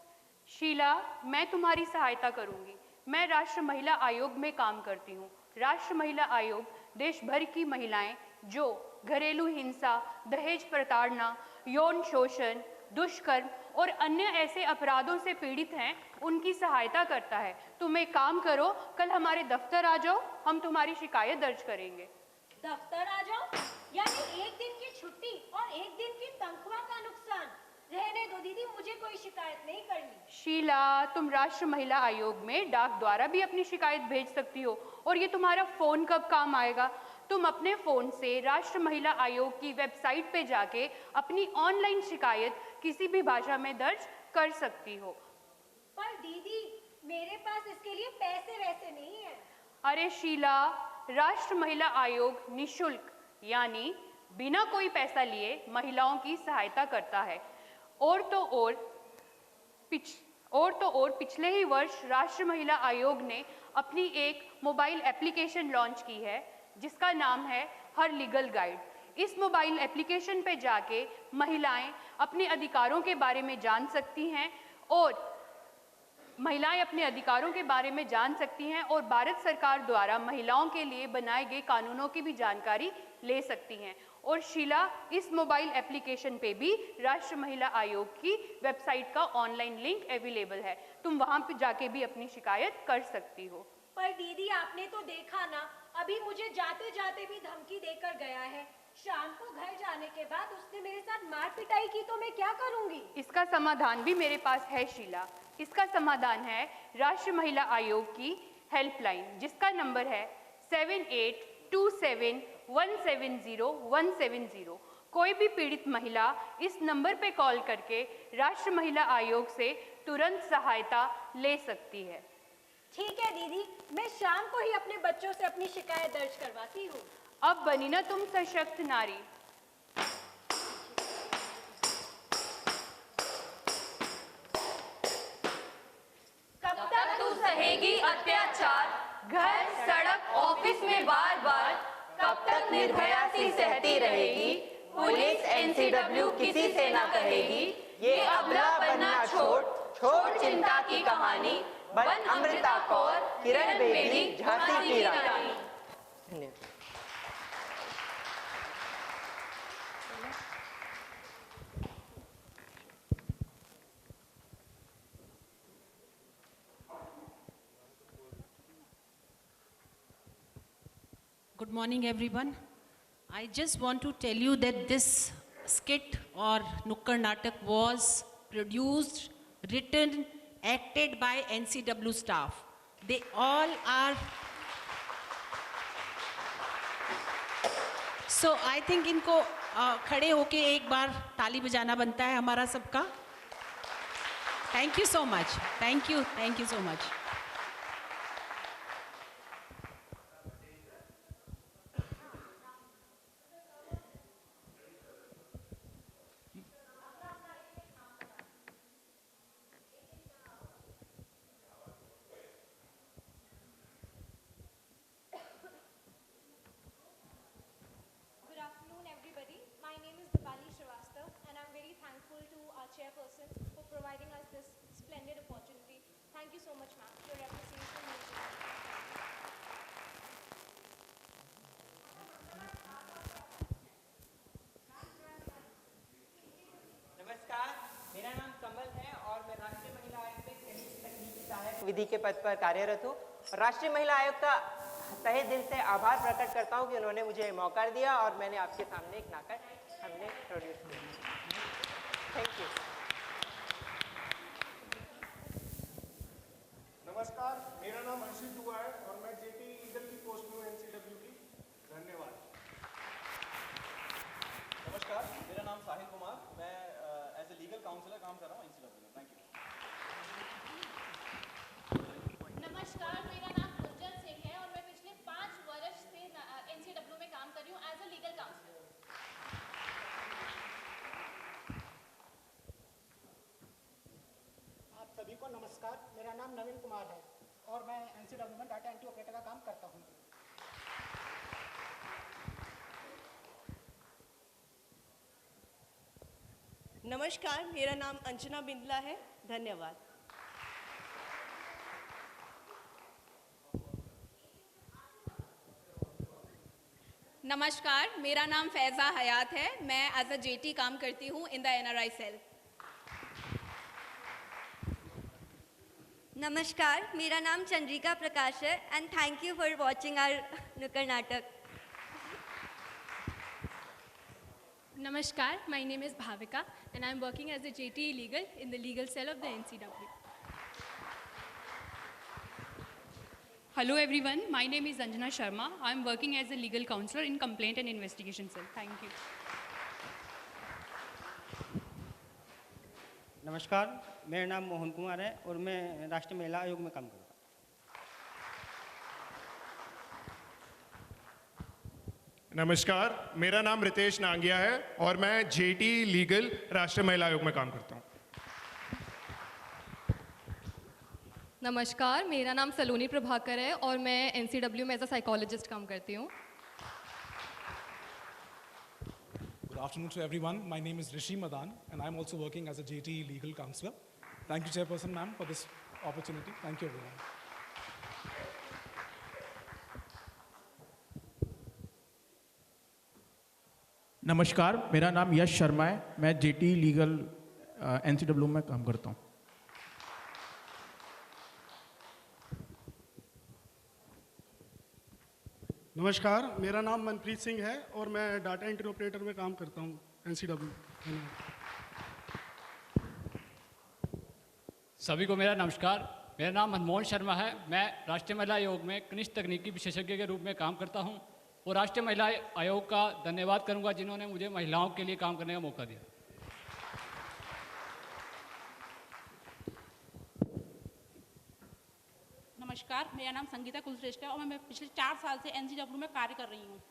शीला, मैं तुम्हारी सहायता करूंगी। मैं राष्ट्र महिला आयोग में काम करती हूँ। राष्ट्र महिला आयोग देश भर की महिलाएं जो घरेलू हिंसा, दहेज प्रताड़ना, यौन शोषण, दुष्कर्म और अन्य ऐसे अपराधों से पीड़ित हैं, उनकी सहायता करता है। तुम एक काम करो, कल हमारे दफ्तर आ जाओ, हम तुम्हारी शिकायत दर्ज करेंगे। दफ्तर आ जाओ? यानी एक दिन की छुट्टी और एक दिन की तनख्वाह का नुकसान। रहने दो दीदी, मुझे कोई शिकायत नहीं करनी। शीला, तुम राष्ट्र महिला आयोग में डाक द्वारा भी अपनी शिकायत भेज सकती हो, और ये तुम्हारा फोन कब काम आएगा? तुम अपने फोन से राष्ट्र महिला आयोग की वेबसाइट पे जाके अपनी ऑनलाइन शिकायत किसी भी भाषा में दर्ज कर सकती हो। पर दीदी, मेरे पास इसके लिए पैसे वैसे नहीं है। अरे शीला, राष्ट्र महिला आयोग निशुल्क यानी बिना कोई पैसा लिए महिलाओं की सहायता करता है। और तो और पिछले ही वर्ष राष्ट्र महिला आयोग ने अपनी एक मोबाइल एप्लीकेशन लॉन्च की है जिसका नाम है हर लीगल गाइड। इस मोबाइल एप्लीकेशन पे जाके महिलाएं अपने अधिकारों के बारे में जान सकती हैं और भारत सरकार द्वारा महिलाओं के लिए बनाए गए कानूनों की भी जानकारी ले सकती हैं। और शीला, इस मोबाइल एप्लीकेशन पे भी राष्ट्र महिला आयोग की वेबसाइट का ऑनलाइन लिंक अवेलेबल है, तुम वहां पे जाके भी अपनी शिकायत कर सकती हो। पर दीदी, आपने तो देखा ना, अभी मुझे जाते जाते भी धमकी देकर गया है। शाम को घर जाने के बाद उसने मेरे साथ मार पिटाई की तो मैं क्या करूंगी? इसका समाधान भी मेरे पास है शीला। इसका समाधान है राष्ट्र महिला आयोग की हेल्पलाइन, जिसका नंबर है 7827170170। कोई भी पीड़ित महिला इस नंबर पे कॉल करके राष्ट्र महिला आयोग से तुरंत सहायता ले सकती है। ठीक है दीदी, मैं शाम को ही अपने बच्चों से अपनी शिकायत दर्ज करवाती हूँ। अब बनी ना तुम सशक्त नारी। कब तक तू सहेगी अत्याचार, घर, सड़क, ऑफिस में बार बार? कब तक निर्भया सी सहती रहेगी? पुलिस एनसीडब्ल्यू किसी से ना कहेगी, ये अबला बनना छोड़, छोड़ चिंता की कहानी, बन अमृता कौर, किरण बेदी, झांसी की रानी। धन्यवाद। Good morning, everyone. I just want to tell you that this skit or Nukkad Natak was produced, written, acted by NCW staff. They all are. So I think इनको खड़े होके एक बार ताली बजाना बनता है हमारा सबका. Thank you so much. Thank you so much. Chairperson for providing us this splendid opportunity. Thank you so much, ma'am. Your विधि के पद पर कार्यरत हूँ। राष्ट्रीय महिला आयोग का तहे दिल से आभार प्रकट करता हूँ कि उन्होंने मुझे मौका दिया और मैंने आपके सामने एक नाटक हमने प्रोड्यूस किया। Thank you. नमस्कार, मेरा नाम हर्षित दुआ है और मैं जेटी लीगल की पोस्ट में एनसीडब्ल्यू की। धन्यवाद। नमस्कार, मेरा नाम साहिल कुमार, मैं एज ए लीगल काउंसलर काम कर रहा हूँ एनसीडब्ल्यू में। Thank you. नमस्कार, मेरा नाम गुंजन सिंह है और मैं पिछले 5 वर्ष से एनसीडब्ल्यू में काम कर रही हूँ एज अ लीगल काउंसलर। आप सभी को नमस्कार, मेरा नाम नवीन कुमार है और मैं एनसीडब्ल्यू में डाटा एंट्री ऑपरेटर का काम करता हूँ। नमस्कार, मेरा नाम अंजना बिंदला है। धन्यवाद। नमस्कार, मेरा नाम फैज़ा हयात है। मैं एज अ जेटी काम करती हूँ इन द एनआरआई सेल। नमस्कार, मेरा नाम चंद्रिका प्रकाश है and thank you for watching our नुक्कड़ नाटक। Namaskar, my name is Bhavika and I am working as a JTE legal in the legal cell of the NCW. Hello everyone, my name is Anjana Sharma. I am working as a legal counselor in complaint and investigation cell. Thank you. नमस्कार, मेरा नाम मोहन कुमार है और मैं राष्ट्रीय महिला आयोग में काम करता हूँ। नमस्कार, मेरा नाम रितेश नांगिया है और मैं जेटी लीगल राष्ट्रीय महिला आयोग में काम करता हूँ। नमस्कार, मेरा नाम सलोनी प्रभाकर है और मैं एनसीडब्ल्यू में एज अ साइकोलॉजिस्ट काम करती हूँ। Good afternoon to everyone. My name is Rishi Madan and I'm also working as a JT legal counselor. Thank you, Chairperson ma'am, for this opportunity. Thank you, everyone. नमस्कार, मेरा नाम यश शर्मा है। मैं jetty legal NCW में काम करता हूँ। नमस्कार, मेरा नाम मनप्रीत सिंह है और मैं डाटा एंट्री ऑपरेटर में काम करता हूँ एनसीडब्ल्यू। सभी को मेरा नमस्कार। मेरा नाम मनमोहन शर्मा है। मैं राष्ट्रीय महिला आयोग में कनिष्ठ तकनीकी विशेषज्ञ के रूप में काम करता हूँ और राष्ट्रीय महिला आयोग का धन्यवाद करूंगा जिन्होंने मुझे महिलाओं के लिए काम करने का मौका दिया। नमस्कार, मेरा नाम संगीता कुलश्रेष्ठ है और मैं पिछले 4 साल से एनसीडब्ल्यू में कार्य कर रही हूँ।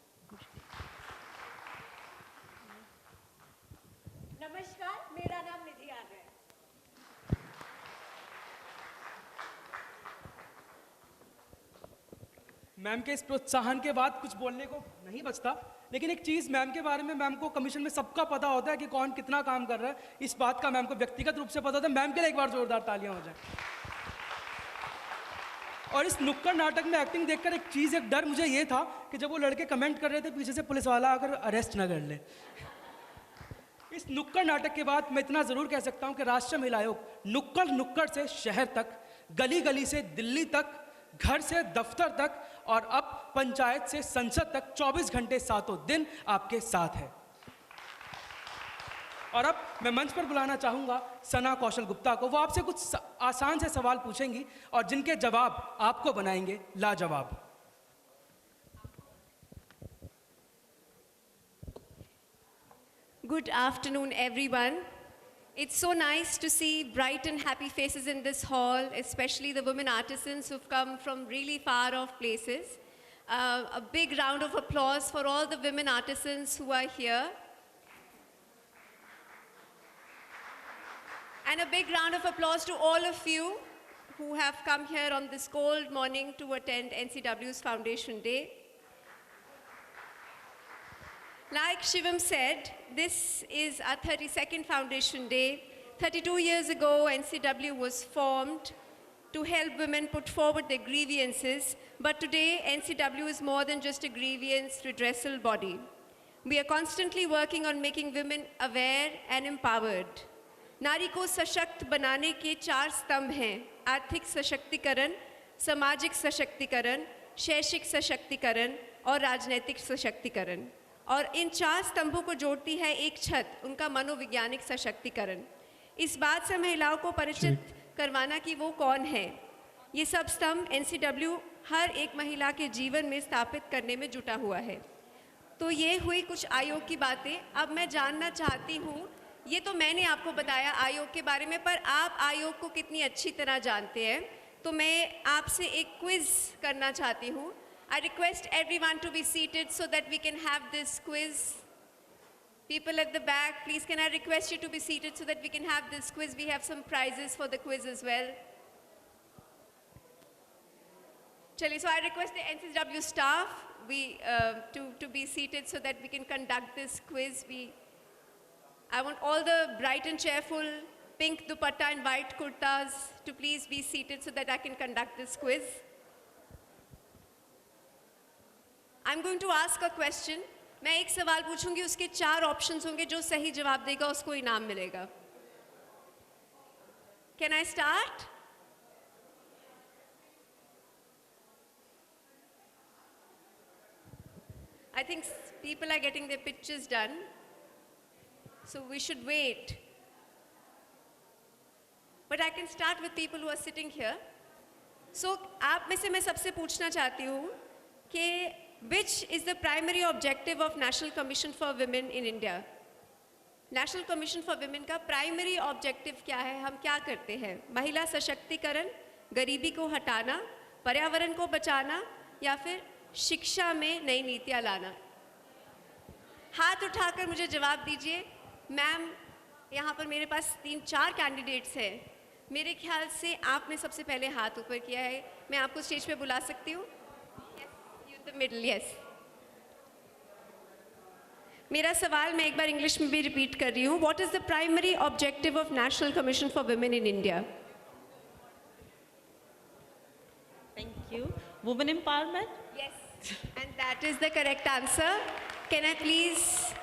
नमस्कार, मेरा नाम निधि आर्य है। मैम के इस प्रोत्साहन के बाद कुछ बोलने को नहीं बचता, लेकिन एक चीज़ मैम के बारे में, मैम को कमीशन में सबका पता होता है कि कौन कितना काम कर रहा है। इस बात का मैम को व्यक्तिगत रूप से पता था। मैम के लिए एक बार जोरदार तालियां हो जाए। और इस नुक्कड़ नाटक में एक्टिंग देखकर एक चीज़, एक डर मुझे ये था कि जब वो लड़के कमेंट कर रहे थे पीछे से पुलिस वाला आकर अरेस्ट न कर ले। इस नुक्कड़ नाटक के बाद मैं इतना ज़रूर कह सकता हूँ कि राष्ट्रीय महिला आयोग नुक्कड़ नुक्कड़ से शहर तक, गली गली से दिल्ली तक, घर से दफ्तर तक और अब पंचायत से संसद तक 24 घंटे 7 दिन आपके साथ है। और अब मैं मंच पर बुलाना चाहूंगा सना कौशल गुप्ता को। वो आपसे कुछ आसान से सवाल पूछेंगी और जिनके जवाब आपको बनाएंगे लाजवाब। Good afternoon, everyone. It's so nice to see bright and happy faces in this hall, especially the women artisans who've come from really far off places. A big round of applause for all the women artisans who are here. And a big round of applause to all of you who have come here on this cold morning to attend NCW's Foundation Day. Like Shivam said, this is our 32nd Foundation Day. 32 years ago, NCW was formed to help women put forward their grievances, but today NCW is more than just a grievance redressal body. We are constantly working on making women aware and empowered. नारी को सशक्त बनाने के 4 स्तंभ हैं: आर्थिक सशक्तिकरण, सामाजिक सशक्तिकरण, शैक्षिक सशक्तिकरण और राजनीतिक सशक्तिकरण। और इन 4 स्तंभों को जोड़ती है एक छत, उनका मनोवैज्ञानिक सशक्तिकरण। इस बात से महिलाओं को परिचित करवाना कि वो कौन है। ये सब स्तंभ NCW हर एक महिला के जीवन में स्थापित करने में जुटा हुआ है। तो ये हुई कुछ आयोग की बातें। अब मैं जानना चाहती हूँ, ये तो मैंने आपको बताया आयोग के बारे में, पर आप आयोग को कितनी अच्छी तरह जानते हैं। तो मैं आपसे एक क्विज करना चाहती हूँ। I request everyone to be seated so that we can have this quiz. People at the back, please can I request you to be seated so that we can have this quiz. We have some prizes for the quiz as well. Chali, so I request the NCW staff to be seated so that we can conduct this quiz. I want all the bright and cheerful pink dupatta and white kurtas to please be seated so that I can conduct this quiz. I'm going to ask a question. मैं एक सवाल पूछूंगी, उसके 4 options होंगे, जो सही जवाब देगा उसको इनाम मिलेगा। Can I start? I think people are getting their pictures done, so we should wait. But I can start with people who are sitting here. So आप में से मैं सबसे पूछना चाहती हूँ कि which is the primary objective of National Commission for Women in India? National Commission for Women का primary objective क्या है? हम क्या करते हैं? महिला सशक्तिकरण, गरीबी को हटाना, पर्यावरण को बचाना या फिर शिक्षा में नई नीतियाँ लाना? हाथ उठाकर मुझे जवाब दीजिए। मैम, यहाँ पर मेरे पास 3-4 कैंडिडेट्स हैं। मेरे ख्याल से आपने सबसे पहले हाथ ऊपर किया है। मैं आपको स्टेज पे बुला सकती हूँ? The middle, yes. मेरा सवाल मैं एक बार इंग्लिश में भी रिपीट कर रही हूँ। What is the primary objective of National Commission for Women in India? Thank you. Women empowerment? Yes. And that is the correct answer. Can I please?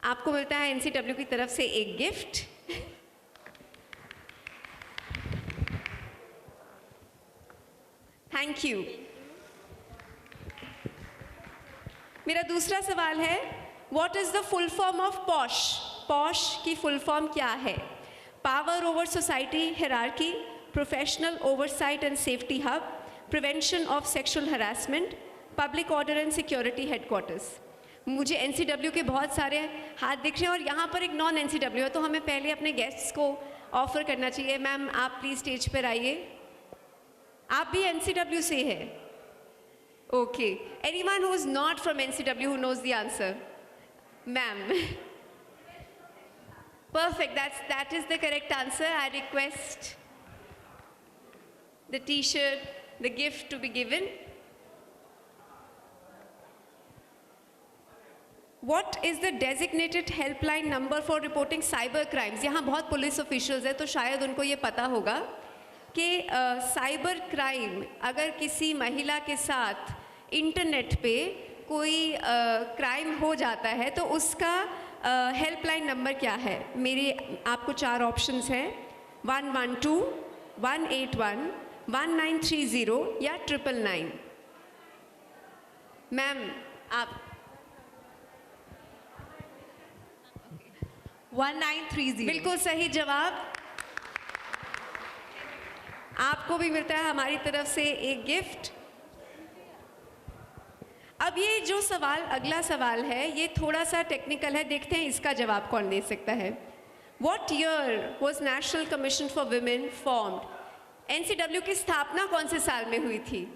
आपको मिलता है NCW की तरफ से एक गिफ्ट। Thank you. मेरा दूसरा सवाल है, What is the full form of POSH? POSH की full form क्या है? Power over Society Hierarchy, Professional Oversight and Safety Hub, Prevention of Sexual Harassment, Public Order and Security Headquarters. मुझे NCW के बहुत सारे हाथ दिख रहे हैं और यहाँ पर एक नॉन NCW है, तो हमें पहले अपने गेस्ट्स को ऑफर करना चाहिए। मैम, आप प्लीज स्टेज पर आइए। आप भी NCW से हैं? Okay. Anyone who is not from NCW who knows the answer? Ma'am. Perfect. That is the correct answer. I request the T-shirt, the gift to be given. What is the designated helpline number for reporting cyber crimes? यहाँ बहुत police officials हैं, तो शायद उनको ये पता होगा कि साइबर क्राइम अगर किसी महिला के साथ इंटरनेट पे कोई क्राइम हो जाता है तो उसका हेल्पलाइन नंबर क्या है। मेरे आपको 4 ऑप्शंस हैं, 112, 181, 1930 या 999। मैम, आप 1930। बिल्कुल सही जवाब। आपको भी मिलता है हमारी तरफ से एक गिफ्ट। अब ये जो सवाल, अगला सवाल है, ये थोड़ा सा टेक्निकल है, देखते हैं इसका जवाब कौन दे सकता है। What year was National Commission for Women formed? NCW की स्थापना कौन से साल में हुई थी?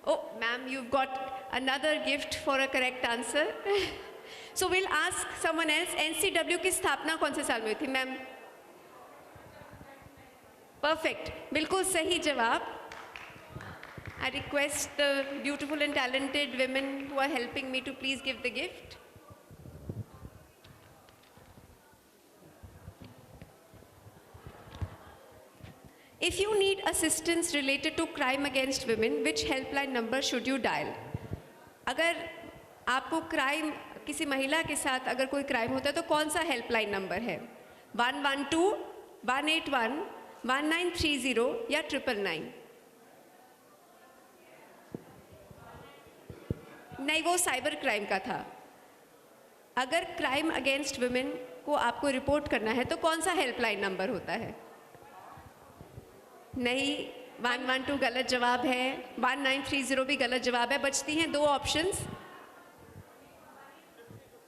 Oh, ma'am, you've got another gift for a correct answer. So we'll ask someone else. NCW की स्थापना कौन से साल में हुई थी? मैम, perfect, बिल्कुल सही जवाब। I request the beautiful and talented women who are helping me to please give the gift. If you need assistance related to crime against women, which helpline number should you dial? अगर आपको crime, किसी महिला के साथ अगर कोई crime होता है तो कौन सा हेल्पलाइन नंबर है? 112, 181, 1930 या 999? नहीं, वो साइबर क्राइम का था। अगर क्राइम अगेंस्ट वुमेन को आपको रिपोर्ट करना है तो कौन सा हेल्पलाइन नंबर होता है? नहीं, 112 गलत जवाब है, 1930 भी गलत जवाब है। बचती हैं 2 ऑप्शंस।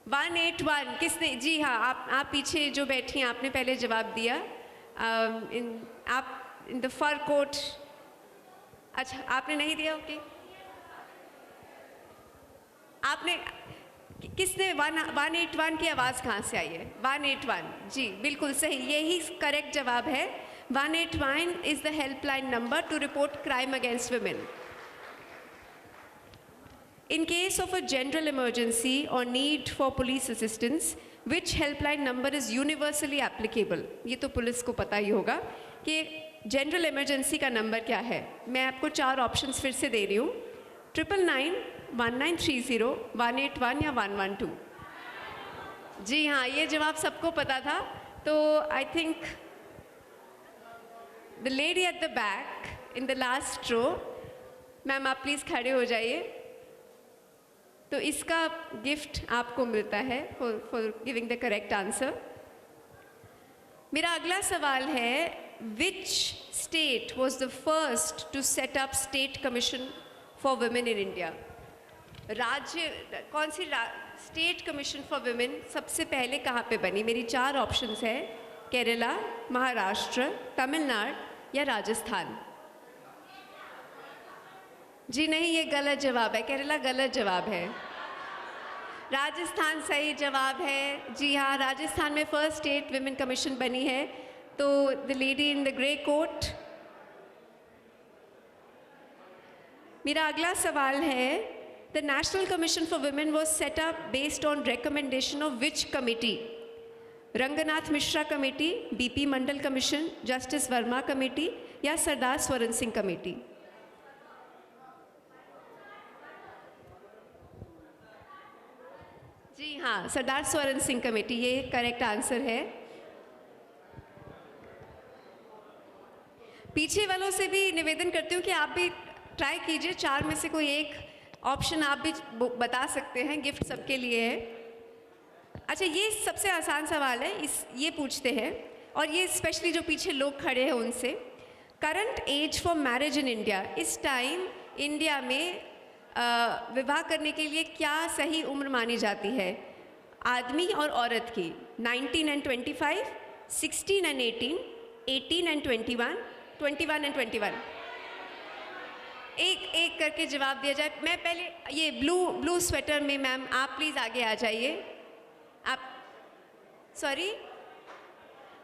181 किसने? जी हाँ, आप पीछे जो बैठी हैं आपने पहले जवाब दिया। आप इन द फर कोट। अच्छा, आपने नहीं दिया? ओके। आपने किसने 181 की आवाज़ कहाँ से आई है? 181 जी बिल्कुल सही, यही करेक्ट जवाब है। 181 is the helpline number to report crime against women. In case of a general emergency or need for police assistance, which helpline number is universally applicable? ये तो पुलिस को पता ही होगा कि जनरल इमरजेंसी का नंबर क्या है। मैं आपको 4 ऑप्शंस फिर से दे रही हूँ, 999, 1930, 181 या 112। जी हाँ, ये जवाब सबको पता था। तो I think the lady at the back in the last row, ma'am आप प्लीज़ खड़े हो जाइए। तो इसका गिफ्ट आपको मिलता है for giving the correct answer. मेरा अगला सवाल है, which state was the first to set up state commission for women in India? राज्य कौन सी स्टेट कमीशन फॉर वुमेन सबसे पहले कहाँ पे बनी? मेरी 4 ऑप्शंस है, केरला, महाराष्ट्र, तमिलनाडु या राजस्थान। जी नहीं, ये गलत जवाब है। केरला गलत जवाब है। राजस्थान सही जवाब है। जी हाँ, राजस्थान में फर्स्ट स्टेट वुमेन कमीशन बनी है। तो the lady in the grey coat. मेरा अगला सवाल है, the national commission for women was set up based on recommendation of which committee? Ranganath Mishra committee, BP Mandal commission, justice Verma committee या सरदार स्वरण सिंह कमेटी? जी हाँ, सरदार स्वरण सिंह कमेटी, ये करेक्ट आंसर है। पीछे वालों से भी निवेदन करती हूँ कि आप भी ट्राई कीजिए, 4 में से कोई एक ऑप्शन आप भी बता सकते हैं, गिफ्ट सबके लिए है। अच्छा, ये सबसे आसान सवाल है, ये पूछते हैं, और ये स्पेशली जो पीछे लोग खड़े हैं उनसे। Current age for marriage in India, इस टाइम इंडिया में विवाह करने के लिए क्या सही उम्र मानी जाती है आदमी और औरत की? 19 and 25, 16 and 18, 18 and 21, 21 and 21? एक एक करके जवाब दिया जाए। मैं पहले ये ब्लू स्वेटर में मैम आप प्लीज़ आगे आ जाइए। आप सॉरी,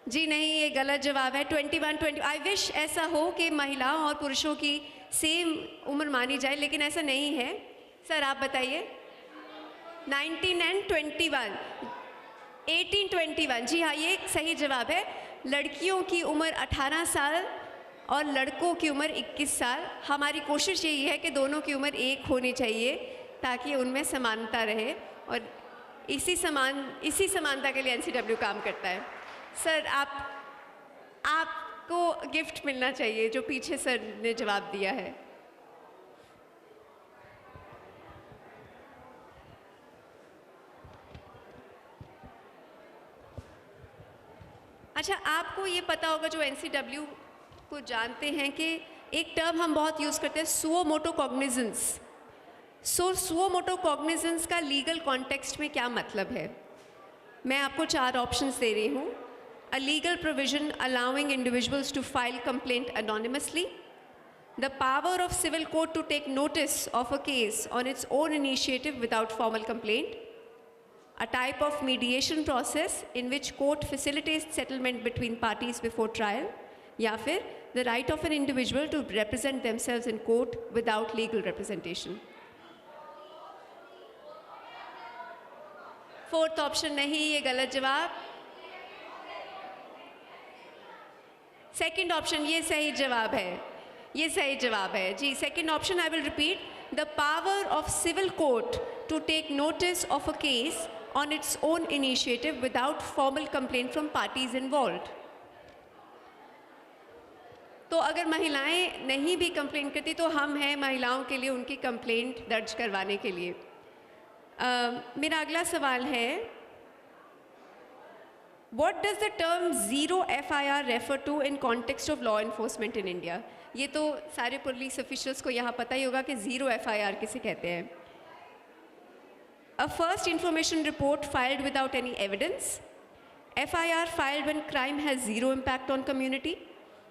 जी नहीं, ये गलत जवाब है। 21, 20। आई विश ऐसा हो कि महिलाओं और पुरुषों की सेम उम्र मानी जाए, लेकिन ऐसा नहीं है। सर आप बताइए। 19 and 21, 18, 21। जी हाँ, ये सही जवाब है। लड़कियों की उम्र 18 साल और लड़कों की उम्र 21 साल। हमारी कोशिश यही है कि दोनों की उम्र एक होनी चाहिए ताकि उनमें समानता रहे, और इसी समानता के लिए NCW काम करता है। सर आपको गिफ्ट मिलना चाहिए, जो पीछे सर ने जवाब दिया है। अच्छा, आपको ये पता होगा, जो NCW को जानते हैं, कि एक टर्म हम बहुत यूज़ करते हैं, suo motu cognizance. Suo motu cognizance का लीगल कॉन्टेक्स्ट में क्या मतलब है? मैं आपको 4 ऑप्शंस दे रही हूँ। A legal provision allowing individuals to file complaint anonymously, the power of civil court to take notice of a case on its own initiative without formal complaint, a type of mediation process in which court facilitates settlement between parties before trial, या फिर the right of an individual to represent themselves in court without legal representation. 4th option नहीं, ये गलत जवाब। 2nd option, ये सही जवाब है, ये सही जवाब है जी। 2nd option, I will repeat, the power of civil court to take notice of a case on its own initiative without formal complaint from parties involved. तो अगर महिलाएं नहीं भी कंप्लेन करती तो हम हैं महिलाओं के लिए उनकी कंप्लेंट दर्ज करवाने के लिए। मेरा अगला सवाल है, What does the term zero FIR refer to in context of law enforcement in India? ये तो सारे पुलिस ऑफिशियल्स को यहाँ पता ही होगा कि ज़ीरो FIR किसे कहते हैं। A first information report filed without any evidence, FIR filed when crime has zero impact on community,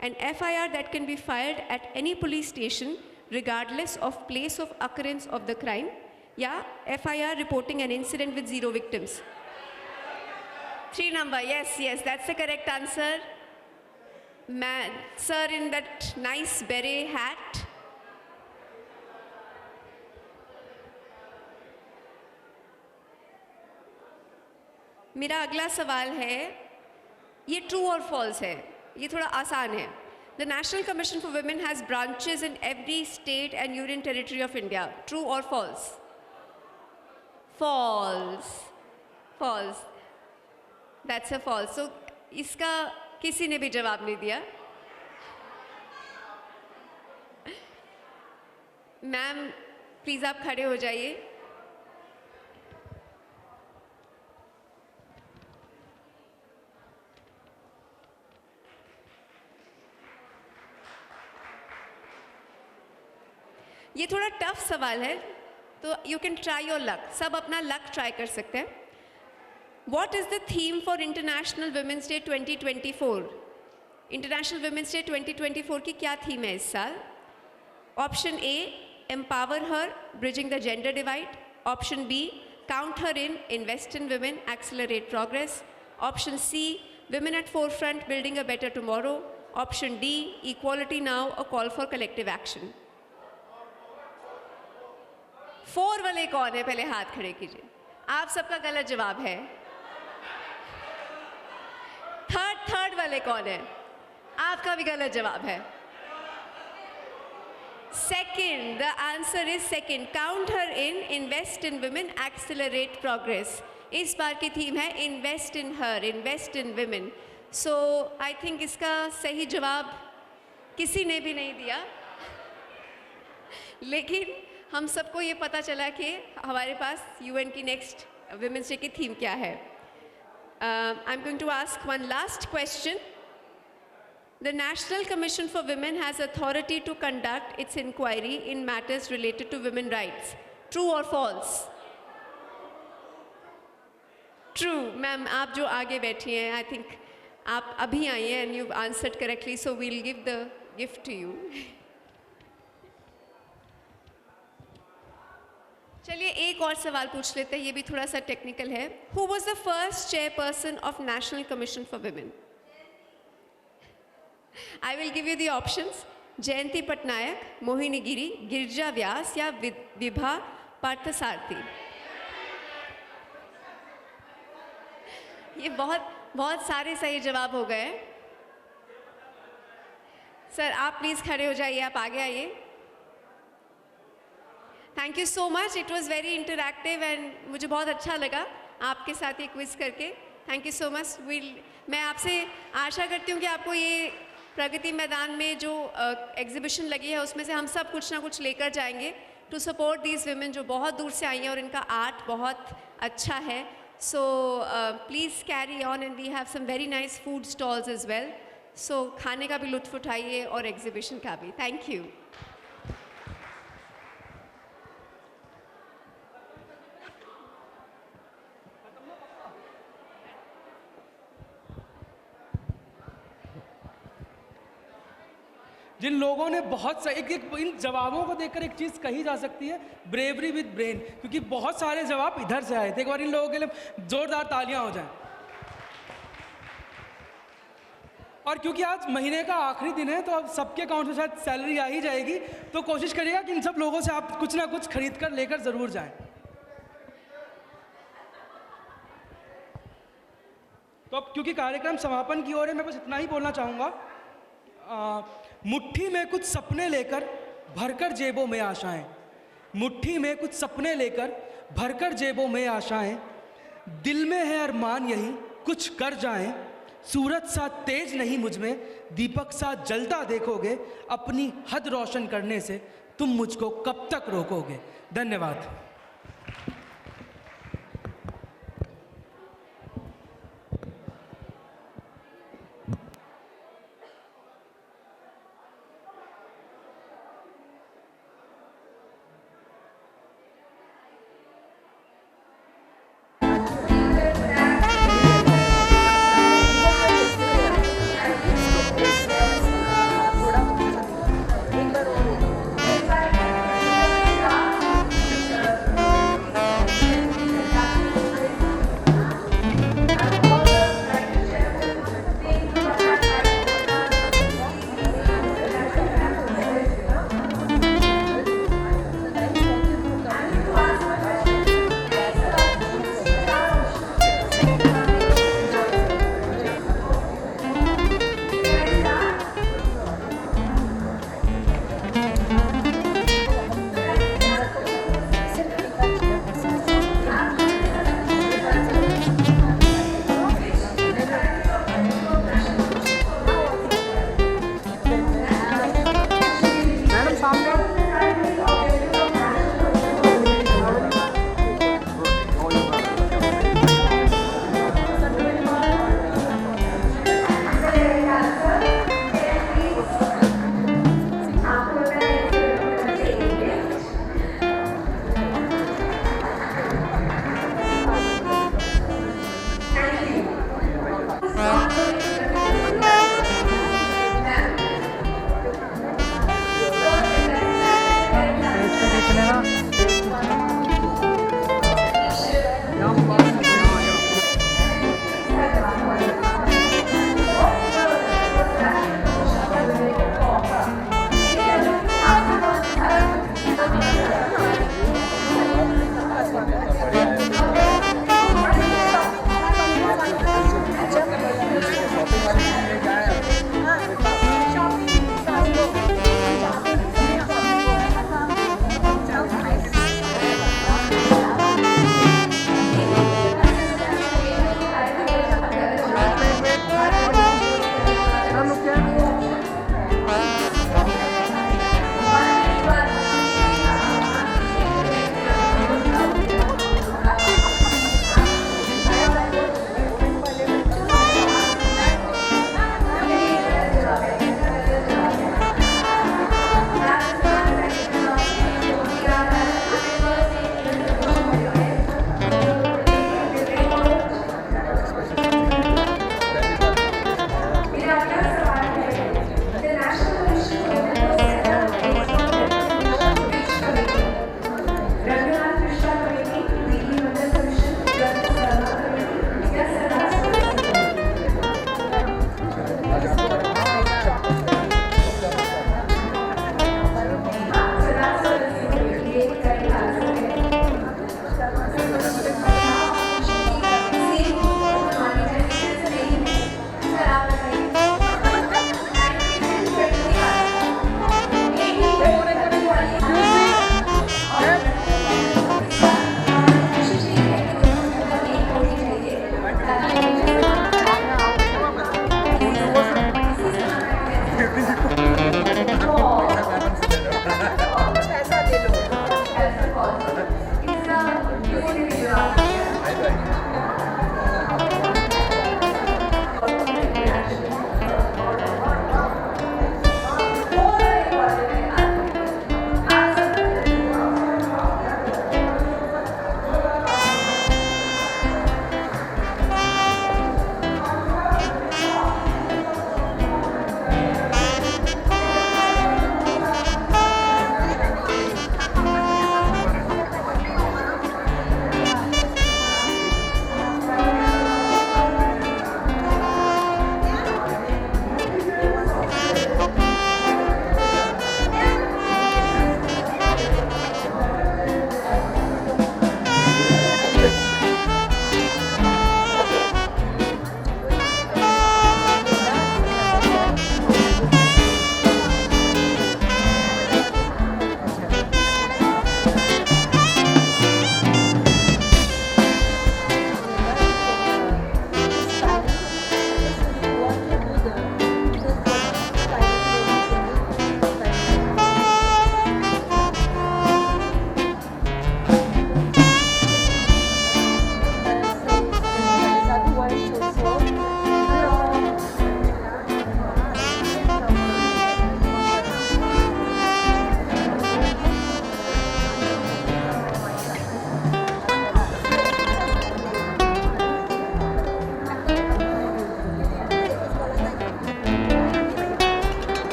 and FIR that can be filed at any police station regardless of place of occurrence of the crime, या FIR reporting an incident with zero victims. 3 number, yes, that's the correct answer. Man, sir in that nice beret hat. मेरा अगला सवाल है, ये true और false है, ये थोड़ा आसान है। The National Commission for Women has branches in every state and union territory of India. True or false? False. False. That's a false. So इसका किसी ने भी जवाब नहीं दिया। मैम प्लीज़ आप खड़े हो जाइए। ये थोड़ा टफ सवाल है, तो you can try your luck, सब अपना लक ट्राई कर सकते हैं। What is the theme for International Women's Day 2024? International Women's Day 2024 की क्या थीम है इस साल? Option A, Empower Her, Bridging the Gender Divide. Option B, Count Her In, Invest in Women, Accelerate Progress. Option C, Women at Forefront, Building a Better Tomorrow. Option D, Equality Now, a Call for Collective Action. 4 वाले कौन है? पहले हाथ खड़े कीजिए। आप सबका गलत जवाब है। थर्ड वाले कौन है? आपका भी गलत जवाब है। Second, the answer is second. Count her in, invest in women, accelerate progress. इस बार की थीम है invest in her, invest in women. So I think इसका सही जवाब किसी ने भी नहीं दिया, लेकिन हम सबको ये पता चला कि हमारे पास UN की नेक्स्ट विमेंस डे की थीम क्या है। I am going to ask one last question. The National Commission for Women has authority to conduct its inquiry in matters related to women rights. True or false? True. Ma'am, आप जो आगे बैठी हैं, I think आप अभी आई हैं and you've answered correctly, so we'll give the gift to you. चलिए एक और सवाल पूछ लेते हैं, ये भी थोड़ा सा टेक्निकल है। Who was the first chairperson of National Commission for Women? I will give you the options. जयंती पटनायक, मोहिनी गिरी, गिरिजा व्यास या विभा पार्थसारथी। ये बहुत सारे सही जवाब हो गए। सर आप प्लीज़ खड़े हो जाइए, आप आगे आइए। Thank you so much, it was very interactive and मुझे बहुत अच्छा लगा आपके साथ ये क्विज़ करके। Thank you so much. मैं आपसे आशा करती हूँ कि आपको ये प्रगति मैदान में जो एग्जीबिशन लगी है उसमें से हम सब कुछ ना कुछ लेकर जाएंगे टू सपोर्ट दीज वीमेन जो बहुत दूर से आई हैं और इनका आर्ट बहुत अच्छा है। So please carry on and we have some very nice food stalls as well. So खाने का भी लुत्फ़ उठाइए और एग्जीबिशन का भी। Thank you. जिन लोगों ने बहुत एक इन जवाबों को देखकर एक चीज़ कही जा सकती है, ब्रेवरी विद ब्रेन, क्योंकि बहुत सारे जवाब इधर से आए थे। एक बार इन लोगों के लिए जोरदार तालियां हो जाएं। और क्योंकि आज महीने का आखिरी दिन है तो अब सबके अकाउंट में शायद सैलरी आ ही जाएगी, तो कोशिश करिएगा कि इन सब लोगों से आप कुछ ना कुछ खरीद कर लेकर ज़रूर जाएं। तो अब क्योंकि कार्यक्रम समापन की ओर है, मैं बस इतना ही बोलना चाहूँगा। मुट्ठी में कुछ सपने लेकर भरकर जेबों में आशाएं, मुट्ठी में कुछ सपने लेकर भरकर जेबों में आशाएं, दिल में है अरमान यही कुछ कर जाएं, सूरज सा तेज नहीं मुझ में, दीपक सा जलता देखोगे, अपनी हद रोशन करने से तुम मुझको कब तक रोकोगे। धन्यवाद।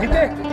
जीते